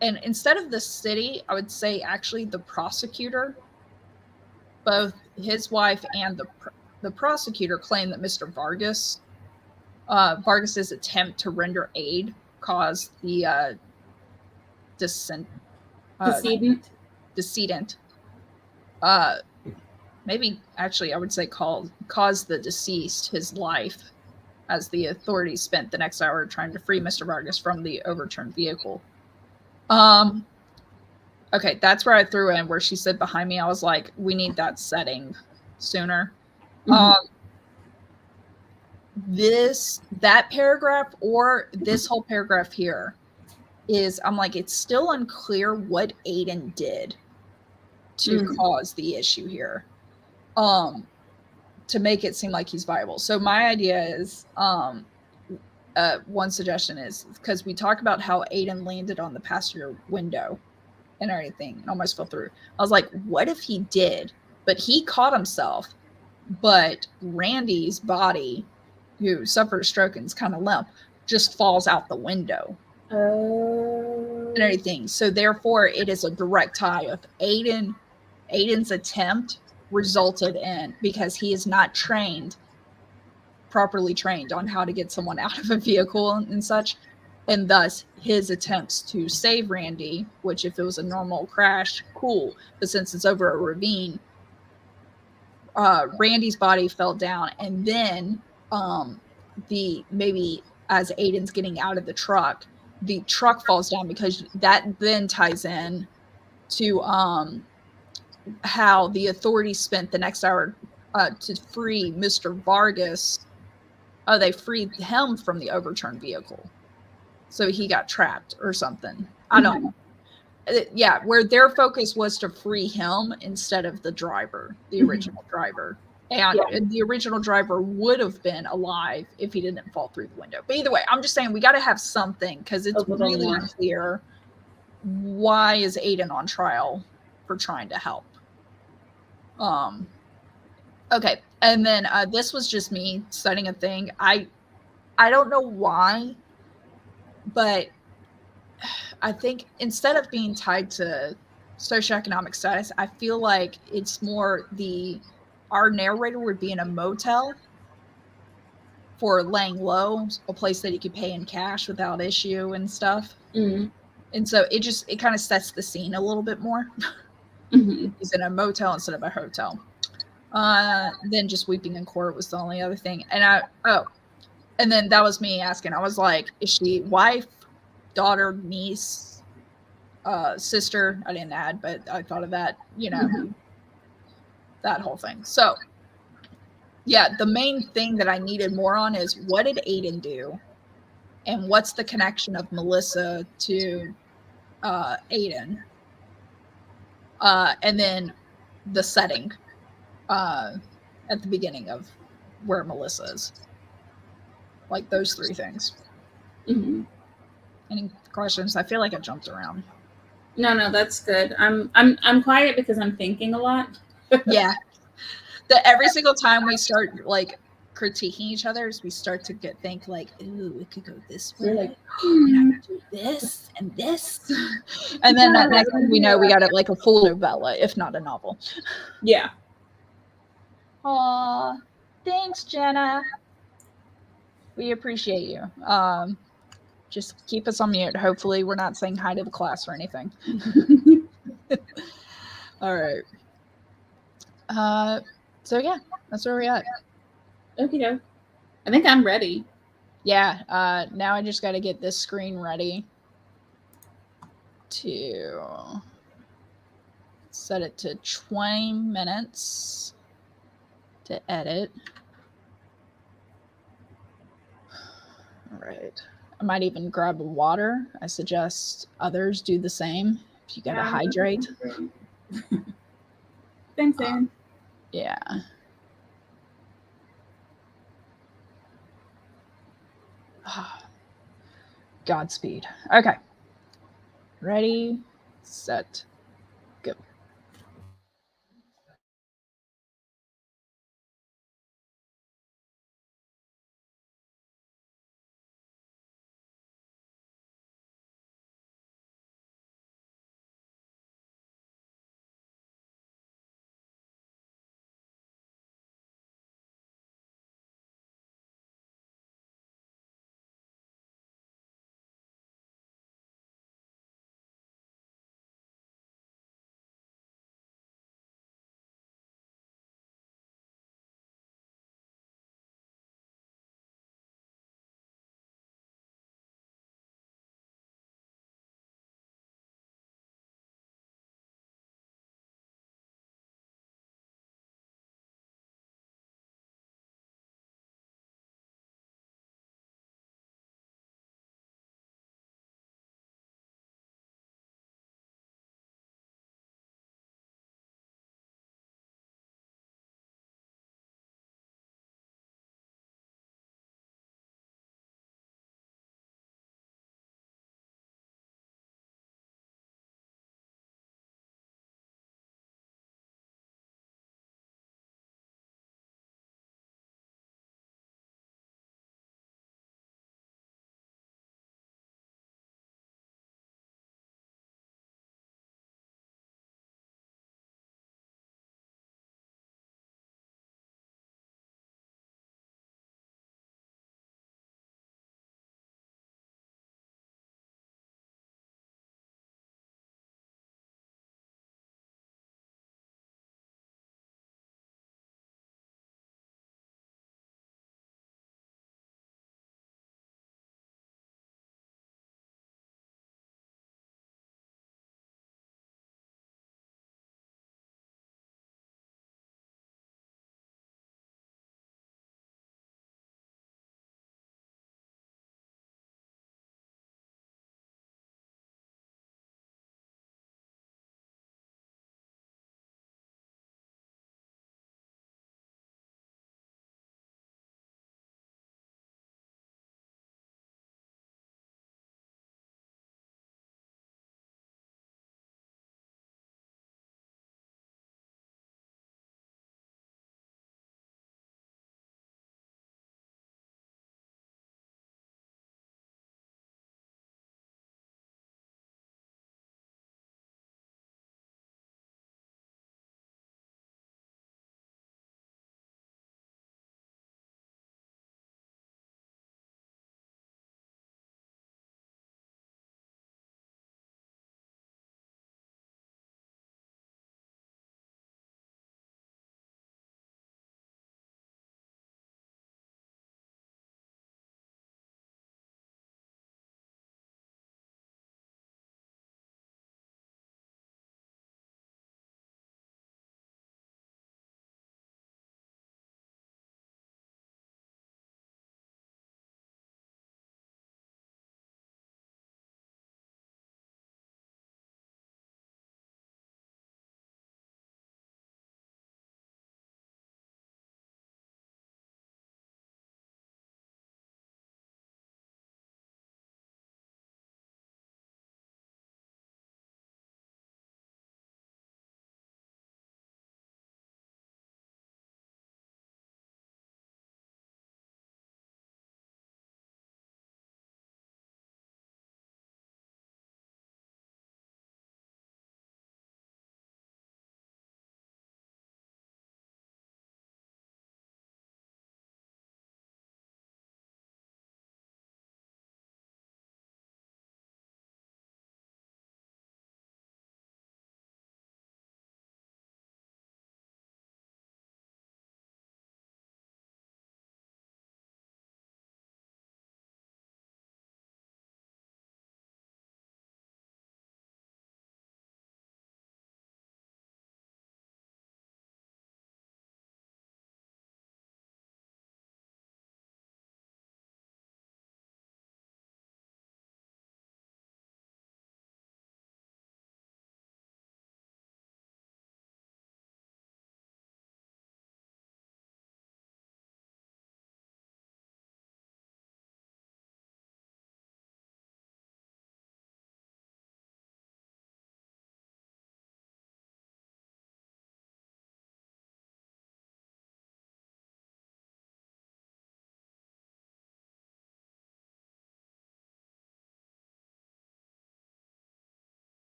and instead of the city, I would say actually the prosecutor, both his wife and the prosecutor claim that Mr. Vargas's attempt to render aid caused the decedent. Maybe actually I would say caused the deceased his life, as the authorities spent the next hour trying to free Mr. Vargas from the overturned vehicle. Okay, that's where I threw in where she said behind me. I was like, we need that setting sooner. That paragraph, or this whole paragraph here, is, I'm like, it's still unclear what Aiden did to cause the issue here, to make it seem like he's viable. So my idea is, one suggestion is, because we talk about how Aiden landed on the passenger window and everything and almost fell through. I was like, what if he did, but he caught himself, but Randy's body, who suffered a stroke and is kind of limp, just falls out the window and everything. So therefore it is a direct tie of Aiden's attempt resulted in, because he is not properly trained on how to get someone out of a vehicle and such, and thus his attempts to save Randy, which if it was a normal crash, cool, but since it's over a ravine, Randy's body fell down, and then maybe as Aiden's getting out of the truck falls down, because that then ties in to how the authorities spent the next hour to free Mr. Vargas. Oh, they freed him from the overturned vehicle. So he got trapped or something. I don't know. Yeah, where their focus was to free him instead of the driver, the original driver. And the original driver would have been alive if he didn't fall through the window. But either way, I'm just saying we got to have something because it's really unclear why is Aiden on trial for trying to help. Okay, and then this was just me setting a thing. I don't know why, but I think instead of being tied to socioeconomic status, I feel like it's more our narrator would be in a motel for laying low, a place that he could pay in cash without issue and stuff. Mm-hmm. And so it kind of sets the scene a little bit more. Mm-hmm. He's in a motel instead of a hotel. Then just weeping in court was the only other thing. And and then that was me asking. I was like, is she wife, daughter, niece, sister? I didn't add, but I thought of that, that whole thing. So yeah, the main thing that I needed more on is what did Aiden do? And what's the connection of Melissa to Aiden? And then the setting at the beginning of where Melissa is. Like those three things. Mm-hmm. Any questions? I feel like I jumped around. No, that's good. I'm quiet because I'm thinking a lot. Yeah. Every single time we start like critiquing each other, we start to think like, ooh, it could go this way. Like, and I could do this and this. And then next thing we know, we got it like a full novella, if not a novel. Yeah. Aw, thanks, Jenna. We appreciate you. Just keep us on mute. Hopefully we're not saying hi to the class or anything. All right. So yeah, that's where we're at. Okay. I think I'm ready. Yeah. Now I just got to get this screen ready to set it to 20 minutes to edit. All right. I might even grab a water. I suggest others do the same if you got to hydrate. Thanks, Aaron. Yeah. Godspeed. Okay. Ready, set, go.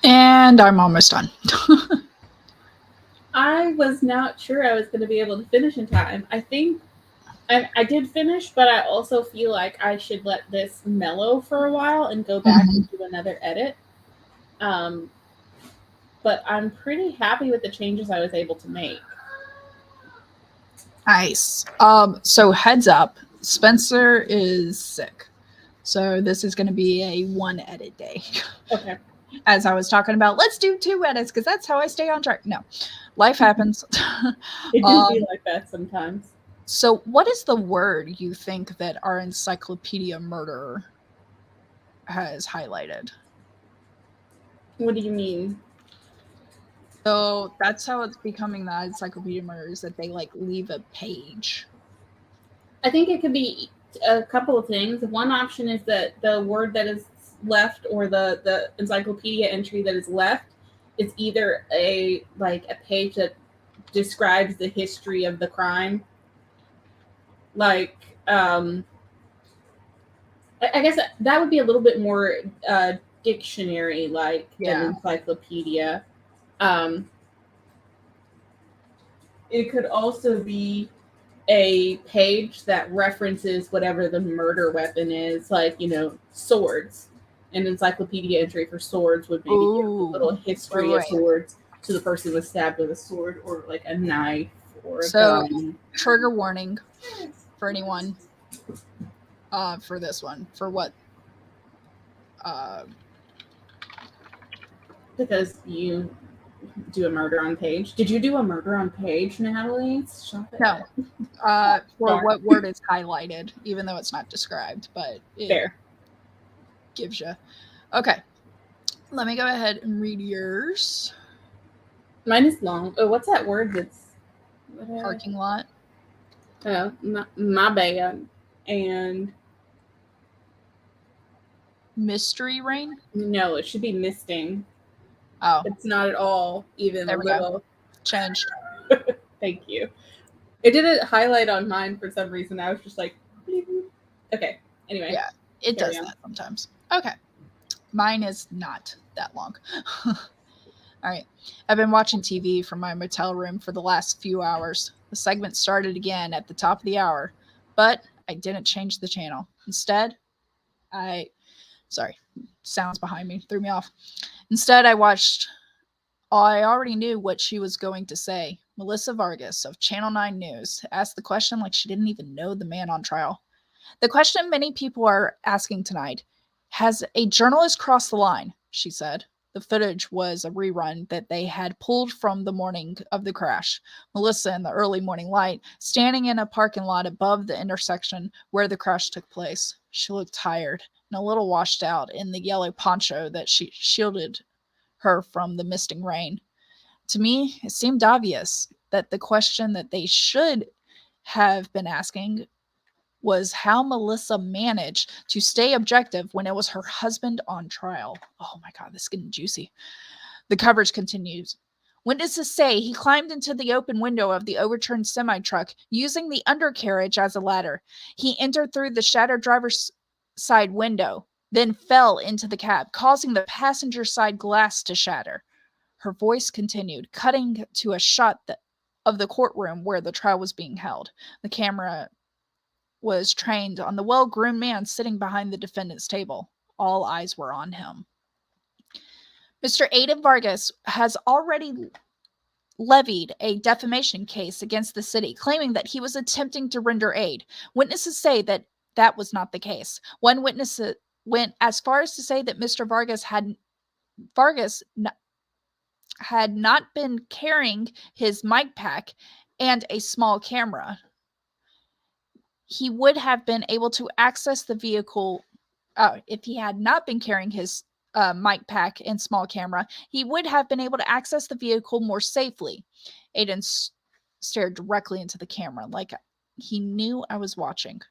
And I'm almost done. I was not sure I was going to be able to finish in time. I think I did finish, but I also feel like I should let this mellow for a while and go back and do another edit. Um, but I'm pretty happy with the changes I was able to make. Nice. So heads up, Spencer is sick. So this is going to be a 1 edit day. Okay. As I was talking about, let's do 2 edits because that's how I stay on track. No, life happens. It do be like that sometimes. So what is the word you think that our encyclopedia murderer has highlighted? What do you mean? So that's how it's becoming the encyclopedia murderers, that they like leave a page. I think it could be a couple of things. One option is that the word that is left, or the encyclopedia entry that is left, is either a page that describes the history of the crime. Like, I guess that would be a little bit more dictionary like than encyclopedia. It could also be a page that references whatever the murder weapon is, like, swords. An encyclopedia entry for swords would maybe give a little history of swords, to the person was stabbed with a sword, or like a knife, or a gun. Trigger warning for anyone for this one. For what? Because you do a murder on page. Did you do a murder on page, Natalie? No. For what word is highlighted, even though it's not described, but it gives you. Okay. Let me go ahead and read yours. Mine is long. Oh, what's that word that's... Parking lot. Oh, my bad. And... Mystery rain? No, it should be misting. Oh. It's not at all even there a little. Go. Changed. Thank you. It didn't highlight on mine for some reason. I was just like, okay. Anyway. Yeah, it does that sometimes. Okay. Mine is not that long. All right. I've been watching TV from my motel room for the last few hours. The segment started again at the top of the hour, but I didn't change the channel. Instead, sorry, sounds behind me threw me off. Instead, I already knew what she was going to say. Melissa Vargas of Channel 9 News asked the question like she didn't even know the man on trial. The question many people are asking tonight: has a journalist crossed the line? She said. The footage was a rerun that they had pulled from the morning of the crash. Melissa, in the early morning light, standing in a parking lot above the intersection where the crash took place. She looked tired and a little washed out in the yellow poncho that shielded her from the misting rain. To me, it seemed obvious that the question that they should have been asking was how Melissa managed to stay objective when it was her husband on trial. Oh my God, this is getting juicy. The coverage continues. Witnesses say he climbed into the open window of the overturned semi-truck using the undercarriage as a ladder. He entered through the shattered driver's side window, then fell into the cab, causing the passenger side glass to shatter. Her voice continued, cutting to a shot of the courtroom where the trial was being held. The camera was trained on the well-groomed man sitting behind the defendant's table. All eyes were on him. Mr. Aidan Vargas has already levied a defamation case against the city, claiming that he was attempting to render aid. Witnesses say that that was not the case. One witness went as far as to say that Mr. Vargas had not been carrying his mic pack and a small camera. He would have been able to access the vehicle if he had not been carrying his mic pack and small camera. He would have been able to access the vehicle more safely. Aidan stared directly into the camera like he knew I was watching.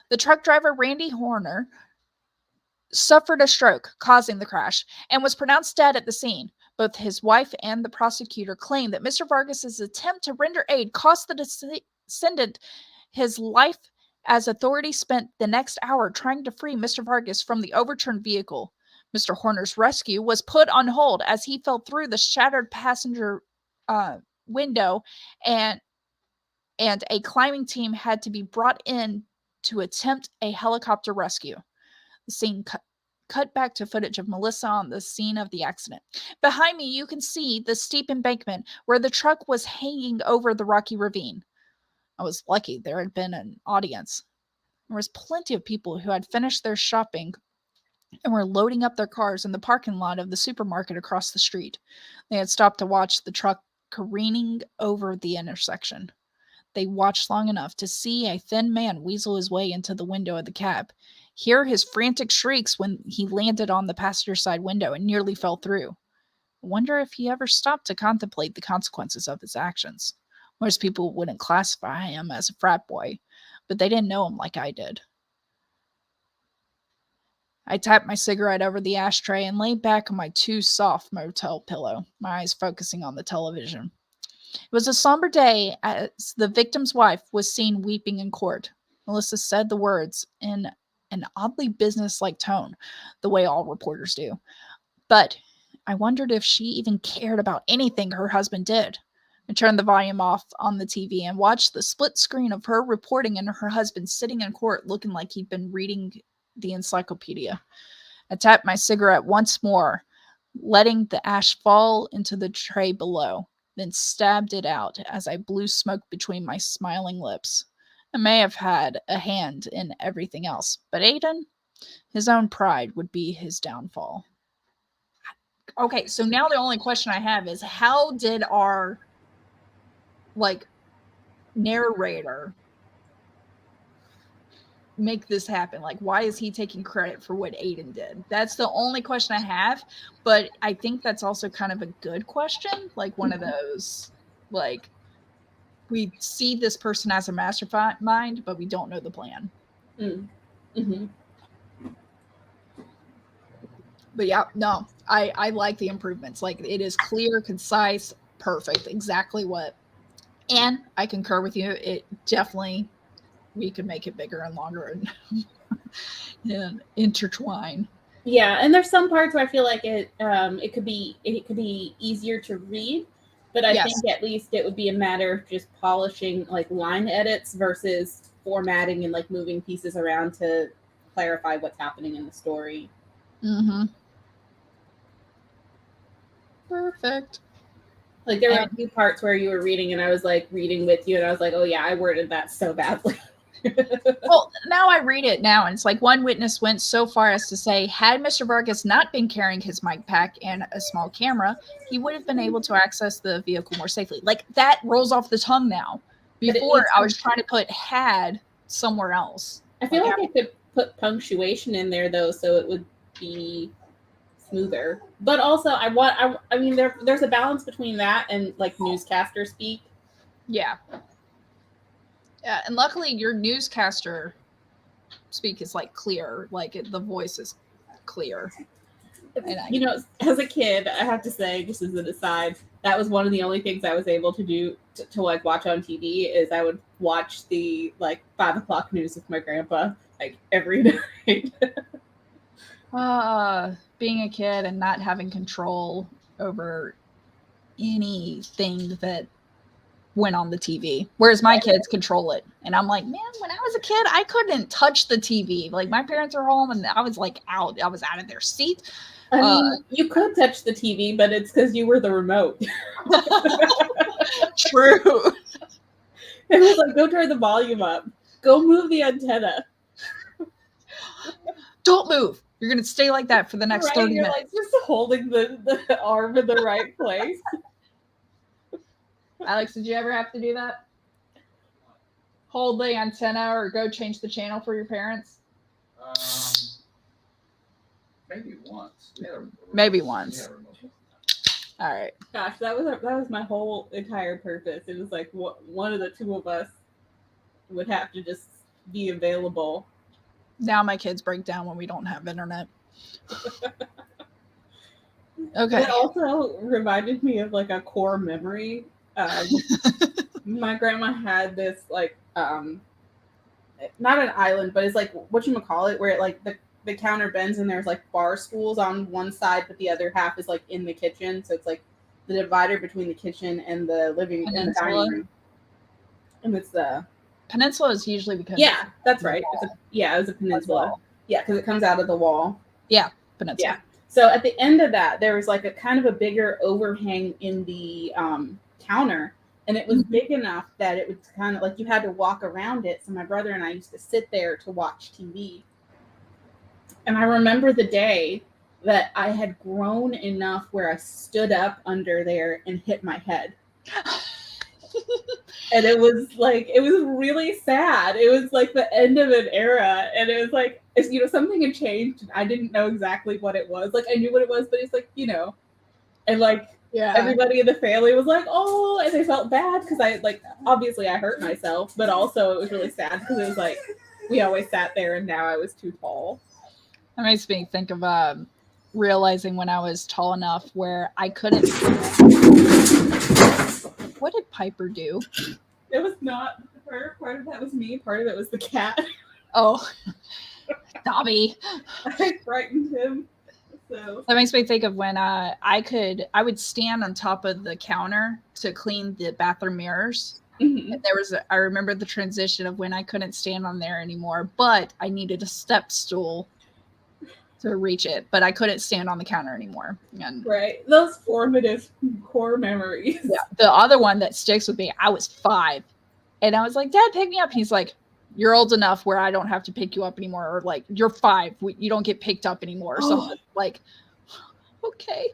The truck driver, Randy Horner, suffered a stroke, causing the crash, and was pronounced dead at the scene. Both his wife and the prosecutor claim that Mr. Vargas's attempt to render aid cost the descendant his life, as authorities spent the next hour trying to free Mr. Vargas from the overturned vehicle. Mr. Horner's rescue was put on hold as he fell through the shattered passenger window, and a climbing team had to be brought in to attempt a helicopter rescue. The scene cut back to footage of Melissa on the scene of the accident. Behind me, you can see the steep embankment where the truck was hanging over the rocky ravine. I was lucky there had been an audience. There was plenty of people who had finished their shopping and were loading up their cars in the parking lot of the supermarket across the street. They had stopped to watch the truck careening over the intersection. They watched long enough to see a thin man weasel his way into the window of the cab, hear his frantic shrieks when he landed on the passenger side window and nearly fell through. I wonder if he ever stopped to contemplate the consequences of his actions. Most people wouldn't classify him as a frat boy, but they didn't know him like I did. I tapped my cigarette over the ashtray and lay back on my too soft motel pillow, my eyes focusing on the television. It was a somber day as the victim's wife was seen weeping in court. Melissa said the words in an oddly businesslike tone, the way all reporters do. But I wondered if she even cared about anything her husband did. I turned the volume off on the TV and watched the split screen of her reporting and her husband sitting in court looking like he'd been reading the encyclopedia. I tapped my cigarette once more, letting the ash fall into the tray below, then stabbed it out as I blew smoke between my smiling lips. I may have had a hand in everything else, but Aiden, his own pride would be his downfall. Okay, so now the only question I have is, how did our, narrator make this happen? Like, why is he taking credit for what Aiden did? That's the only question I have, but I think that's also kind of a good question. Like, one of those, like, we see this person as a mastermind, but we don't know the plan. Mm-hmm. But yeah, no, I like the improvements. Like, it is clear, concise, perfect, exactly what. And I concur with you. It definitely, we could make it bigger and longer and intertwine. Yeah, and there's some parts where I feel like it could be easier to read, but I think at least it would be a matter of just polishing like line edits versus formatting and like moving pieces around to clarify what's happening in the story. Mm-hmm. Perfect. Like, there were a few parts where you were reading and I was like reading with you and I was like, oh yeah, I worded that so badly. Well, now I read it now, and it's like, one witness went so far as to say, had Mr. Vargas not been carrying his mic pack and a small camera, he would have been able to access the vehicle more safely. Like, that rolls off the tongue now. Before, I was trying to put had somewhere else. I feel like I could put punctuation in there though, so it would be smoother. But also, I mean, there's a balance between that and like newscaster speak. Yeah. Yeah, and luckily your newscaster speak is like clear, like the voice is clear. And you know, as a kid, I have to say, just as an aside, that was one of the only things I was able to do to like watch on TV. Is I would watch the like 5 o'clock news with my grandpa like every night. Being a kid and not having control over anything that went on the TV, whereas my kids control it. And I'm like, man, when I was a kid, I couldn't touch the TV. Like, my parents are home and I was like out. I was out of their seat. I mean, you could touch the TV, but it's because you were the remote. True. It was like, go turn the volume up. Go move the antenna. Don't move. You're going to stay like that for the next 30 minutes. Like just holding the arm in the right place. Alex, did you ever have to do that? Hold the antenna or go change the channel for your parents? Maybe once. Maybe once. All right. Gosh, that was my whole entire purpose. It was like one of the two of us would have to just be available. Now my kids break down when we don't have internet. Okay. It also reminded me of like a core memory. My grandma had this like not an island, but it's like whatchamacallit, where it like the the counter bends and there's like bar stools on one side, but the other half is like in the kitchen. So it's like the divider between the kitchen and the living and the dining room. And it's the peninsula is usually because that's right. It was a peninsula. Yeah, because it comes out of the wall. Yeah, peninsula. Yeah. So at the end of that, there was like a kind of a bigger overhang in the counter. And it was big enough that it was kind of like you had to walk around it. So my brother and I used to sit there to watch TV. And I remember the day that I had grown enough where I stood up under there and hit my head. And it was really sad. It was like the end of an era. And it was like, something had changed. And I didn't know exactly what it was. Like, I knew what it was, but it's like, and like, everybody in the family was like, oh, and they felt bad because obviously I hurt myself, but also it was really sad because it was like, we always sat there and now I was too tall. That makes me think of realizing when I was tall enough where I couldn't. What did Piper do? It was not her. Part of that was me. Part of it was the cat. Oh, Dobby. I frightened him. So that makes me think of when I would stand on top of the counter to clean the bathroom mirrors. Mm-hmm. And I remember the transition of when I couldn't stand on there anymore, but I needed a step stool to reach it, but I couldn't stand on the counter anymore. And right. Those formative core memories. Yeah. The other one that sticks with me, I was 5 and I was like, Dad, pick me up. He's like, you're old enough where I don't have to pick you up anymore. Or like, you're 5. You don't get picked up anymore. Or something. Like, okay.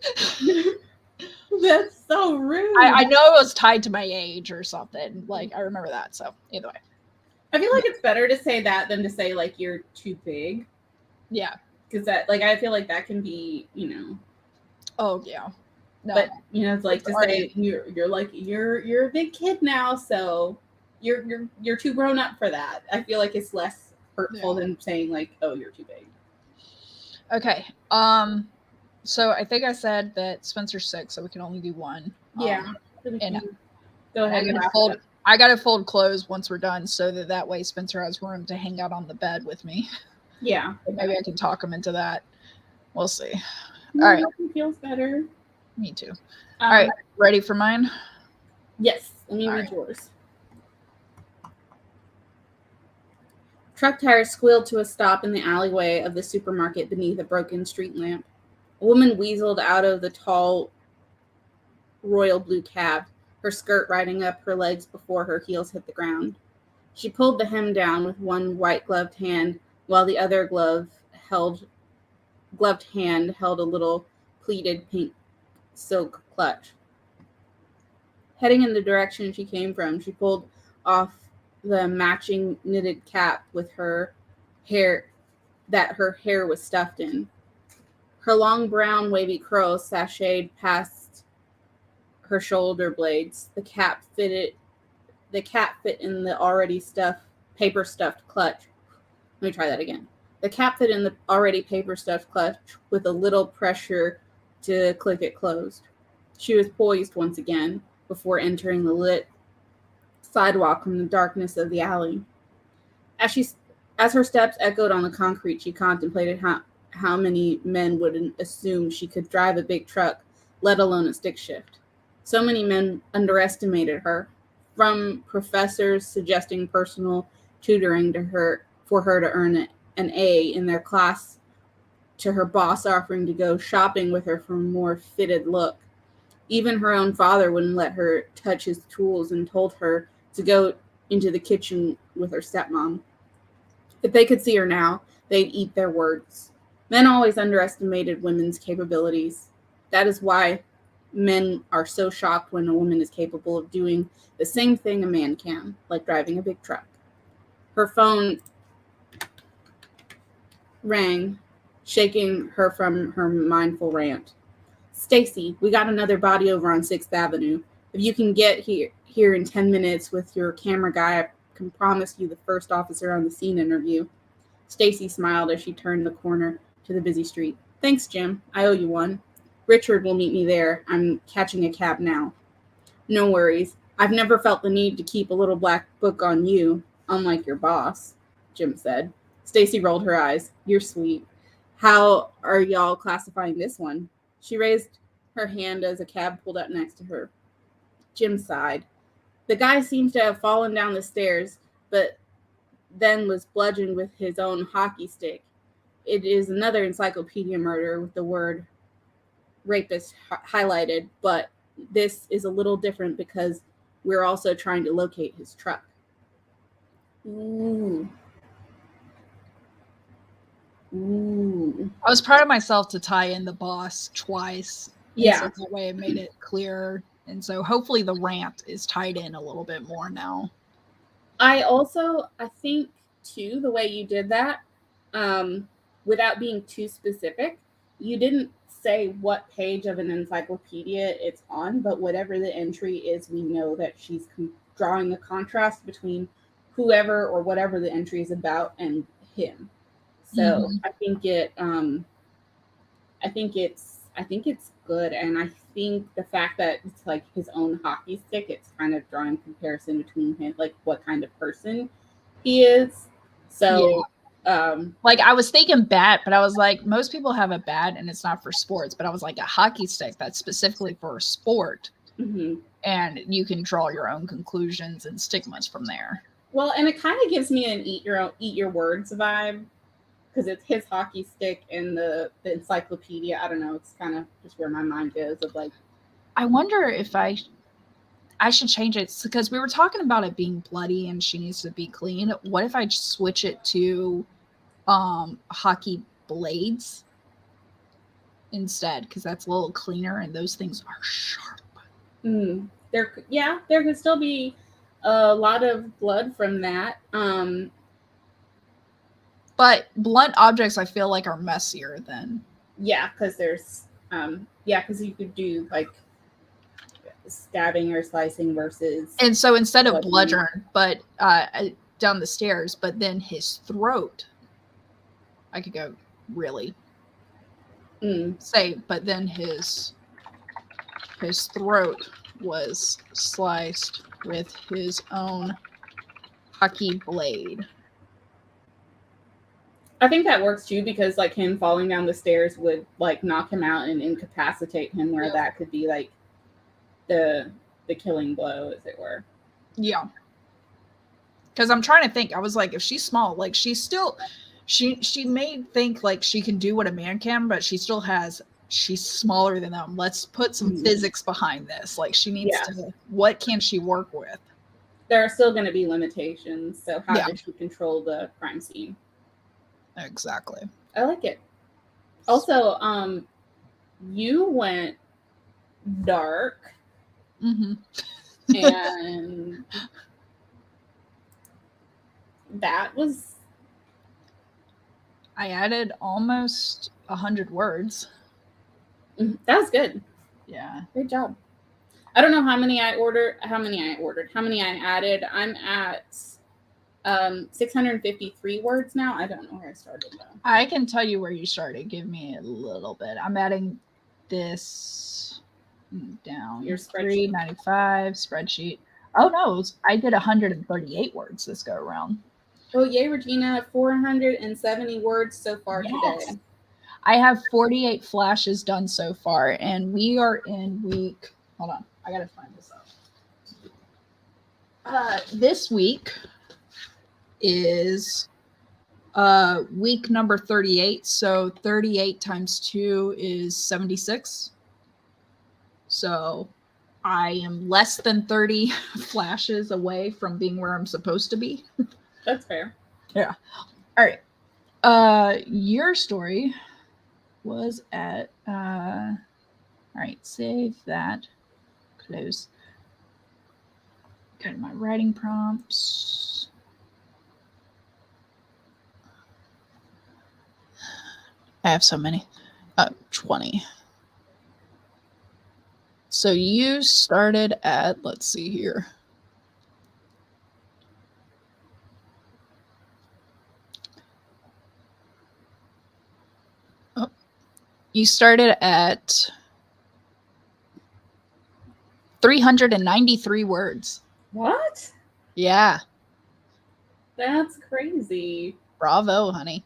That's so rude. I know it was tied to my age or something. Like, I remember that. So either way. I feel like it's better to say that than to say like you're too big. Yeah. Because that, like, I feel like that can be, Oh yeah. No. But it's like to say you're a big kid now, so you're too grown up for that. I feel like it's less hurtful than saying like, oh, you're too big. Okay. So I think I said that Spencer's 6, so we can only do one. Yeah. And go ahead. I gotta fold clothes once we're done, so that way Spencer has room to hang out on the bed with me. Yeah. Maybe I can talk him into that. We'll see. No, all right. Feels better. Me too. All right. Ready for mine? Yes. Let me read yours. Truck tires squealed to a stop in the alleyway of the supermarket beneath a broken street lamp. A woman weaseled out of the tall royal blue cab, her skirt riding up her legs before her heels hit the ground. She pulled the hem down with one white-gloved hand, while the other gloved hand held a little pleated pink silk clutch. Heading in the direction she came from, she pulled off the matching knitted cap with her hair was stuffed in. Her long brown wavy curls sashayed past her shoulder blades. The cap fit in the already paper stuffed clutch. Let me try that again. The cap fit in the already paper stuffed clutch with a little pressure to click it closed. She was poised once again before entering the lit sidewalk from the darkness of the alley. As her steps echoed on the concrete, she contemplated how many men would assume she could drive a big truck, let alone a stick shift. So many men underestimated her, from professors suggesting personal tutoring for her to earn an A in their class, to her boss offering to go shopping with her for a more fitted look. Even her own father wouldn't let her touch his tools and told her to go into the kitchen with her stepmom. If they could see her now, they'd eat their words. Men always underestimated women's capabilities. That is why men are so shocked when a woman is capable of doing the same thing a man can, like driving a big truck. Her phone rang, shaking her from her mindful rant. Stacy, we got another body over on 6th Avenue. If you can get here in 10 minutes with your camera guy, I can promise you the first officer on the scene interview. Stacy smiled as she turned the corner to the busy street. Thanks, Jim. I owe you one. Richard will meet me there. I'm catching a cab now. No worries. I've never felt the need to keep a little black book on you, unlike your boss, Jim said. Stacy rolled her eyes. You're sweet. How are y'all classifying this one? She raised her hand as a cab pulled up next to her. Jim sighed. The guy seems to have fallen down the stairs, but then was bludgeoned with his own hockey stick. It is another encyclopedia murder with the word rapist highlighted, but this is a little different because we're also trying to locate his truck. Ooh. Ooh. I was proud of myself to tie in the boss twice. Yeah. So that way it made it clear. And so hopefully the rant is tied in a little bit more now. I think too, the way you did that, without being too specific, you didn't say what page of an encyclopedia it's on, but whatever the entry is, we know that she's drawing a contrast between whoever or whatever the entry is about and him. So I think it's good, and I think the fact that it's like his own hockey stick, it's kind of drawing comparison between him, like what kind of person he is. So, like I was thinking bat, but I was like, most people have a bat and it's not for sports. But I was like, a hockey stick that's specifically for a sport, and you can draw your own conclusions and stigmas from there. Well, and it kind of gives me an eat your words vibe. Because it's his hockey stick and the encyclopedia. I don't know. It's kind of just where my mind goes of like. I wonder if I should change it because we were talking about it being bloody and she needs to be clean. What if I just switch it to hockey blades instead? Because that's a little cleaner and those things are sharp. There could still be a lot of blood from that. But blunt objects, I feel like, are messier than. Yeah, because there's, because you could do like stabbing or slicing versus. And so instead of bludgeon, but down the stairs, but then his throat, I could go really say, but then his throat was sliced with his own hockey blade. I think that works too because like him falling down the stairs would like knock him out and incapacitate him, where that could be like the killing blow, as it were. Yeah. Because I'm trying to think. I was like, if she's small, like she's still, she may think like she can do what a man can, but she's smaller than them. Let's put some physics behind this. Like she needs to. What can she work with? There are still going to be limitations. So how does she control the crime scene? Exactly. I like it. Also, you went dark, and that was. I added almost 100 words. That was good. Yeah. Great job. I don't know how many I added. I'm at 653 words now. I don't know where I started though. I can tell you where you started. Give me a little bit. I'm adding this down. Your spreadsheet. 395 spreadsheet. Oh no, I did 138 words this go around. Oh yay, Regina! 470 words so far today. I have 48 flashes done so far, and we are in week. Hold on, I gotta find this out. This week is week number 38. So 38 times 2 is 76. So I am less than 30 flashes away from being where I'm supposed to be. That's fair. Yeah. All right. Your story was at all right, save that. Close. Go to my writing prompts. I have so many. 20. So you started at, let's see here. Oh, you started at 393 words. What? Yeah. That's crazy. Bravo, honey.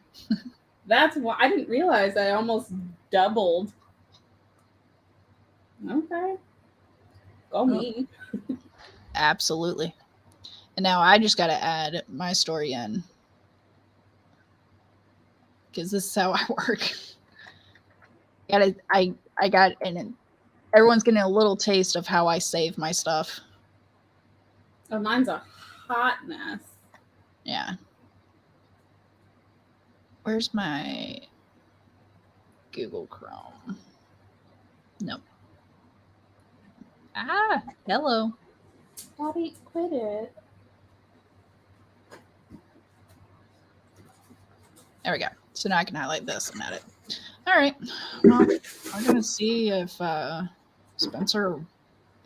That's why I didn't realize I almost doubled. Okay. Go me. Absolutely. And now I just got to add my story in. Because this is how I work. I got, and everyone's getting a little taste of how I save my stuff. Oh, mine's a hot mess. Yeah. Where's my Google Chrome? Nope. Ah, hello. Bobby, quit it. There we go. So now I can highlight this and add it. All right. Well, I'm going to see if Spencer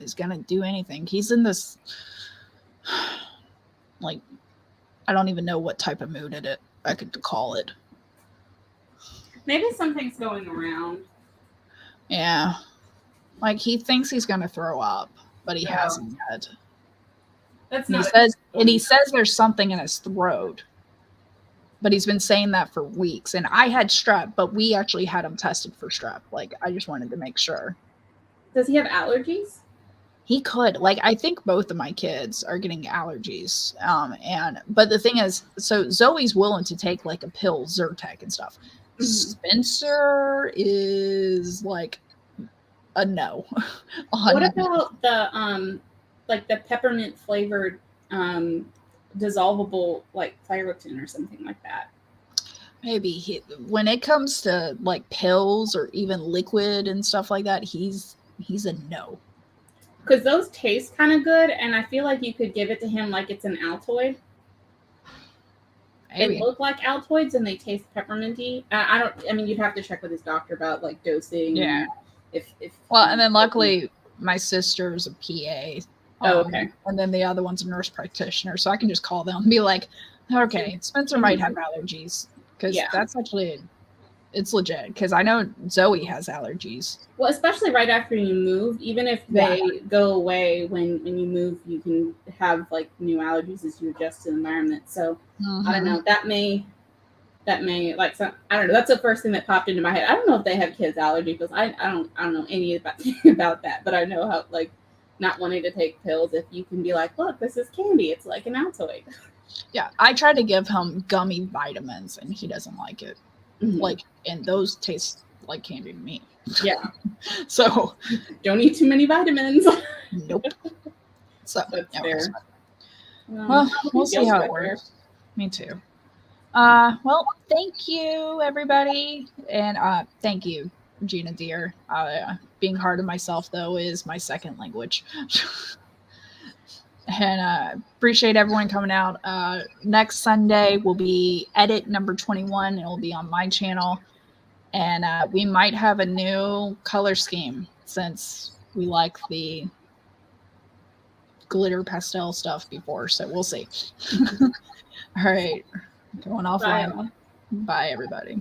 is going to do anything. He's in this, like, I don't even know what type of mood I could call it. Maybe something's going around. Yeah. Like, he thinks he's going to throw up, but he hasn't yet. That's And not. he says there's something in his throat. But he's been saying that for weeks. And I had strep, but we actually had him tested for strep. Like, I just wanted to make sure. Does he have allergies? He could. Like, I think both of my kids are getting allergies. But the thing is, so Zoe's willing to take like a pill, Zyrtec and stuff. Mm-hmm. Spencer is like a no. What about the like the peppermint flavored dissolvable like Claritin or something like that? Maybe when it comes to like pills or even liquid and stuff like that, he's a no. Because those taste kind of good, and I feel like you could give it to him like it's an Altoid. Maybe. They look like Altoids and they taste pepperminty. I mean, you'd have to check with his doctor about like dosing. Yeah. If well, and then luckily my sister's a PA. Okay. And then the other one's a nurse practitioner, so I can just call them and be like, "Okay, Spencer might have allergies," because that's actually it's legit. Because I know Zoe has allergies. Well, especially right after you move, even if they go away when you move, you can have like new allergies as you adjust to the environment. So I don't know. That may like some, I don't know. That's the first thing that popped into my head. I don't know if they have kids allergy because I don't know any about that, but I know how like not wanting to take pills. If you can be like, look, this is candy. It's like an Altoid. Yeah, I try to give him gummy vitamins, and he doesn't like it. Mm-hmm. Like, and those taste like candy to me. Yeah. So don't eat too many vitamins. Nope. So that's fair. Well, we'll see how it works. Me too. Well, thank you, everybody. And thank you, Gina dear. Being hard on myself, though, is my second language. And appreciate everyone coming out. Next Sunday will be edit number 21. It will be on my channel. And we might have a new color scheme since we like the glitter pastel stuff before. So we'll see. All right. Going offline. Bye, everybody.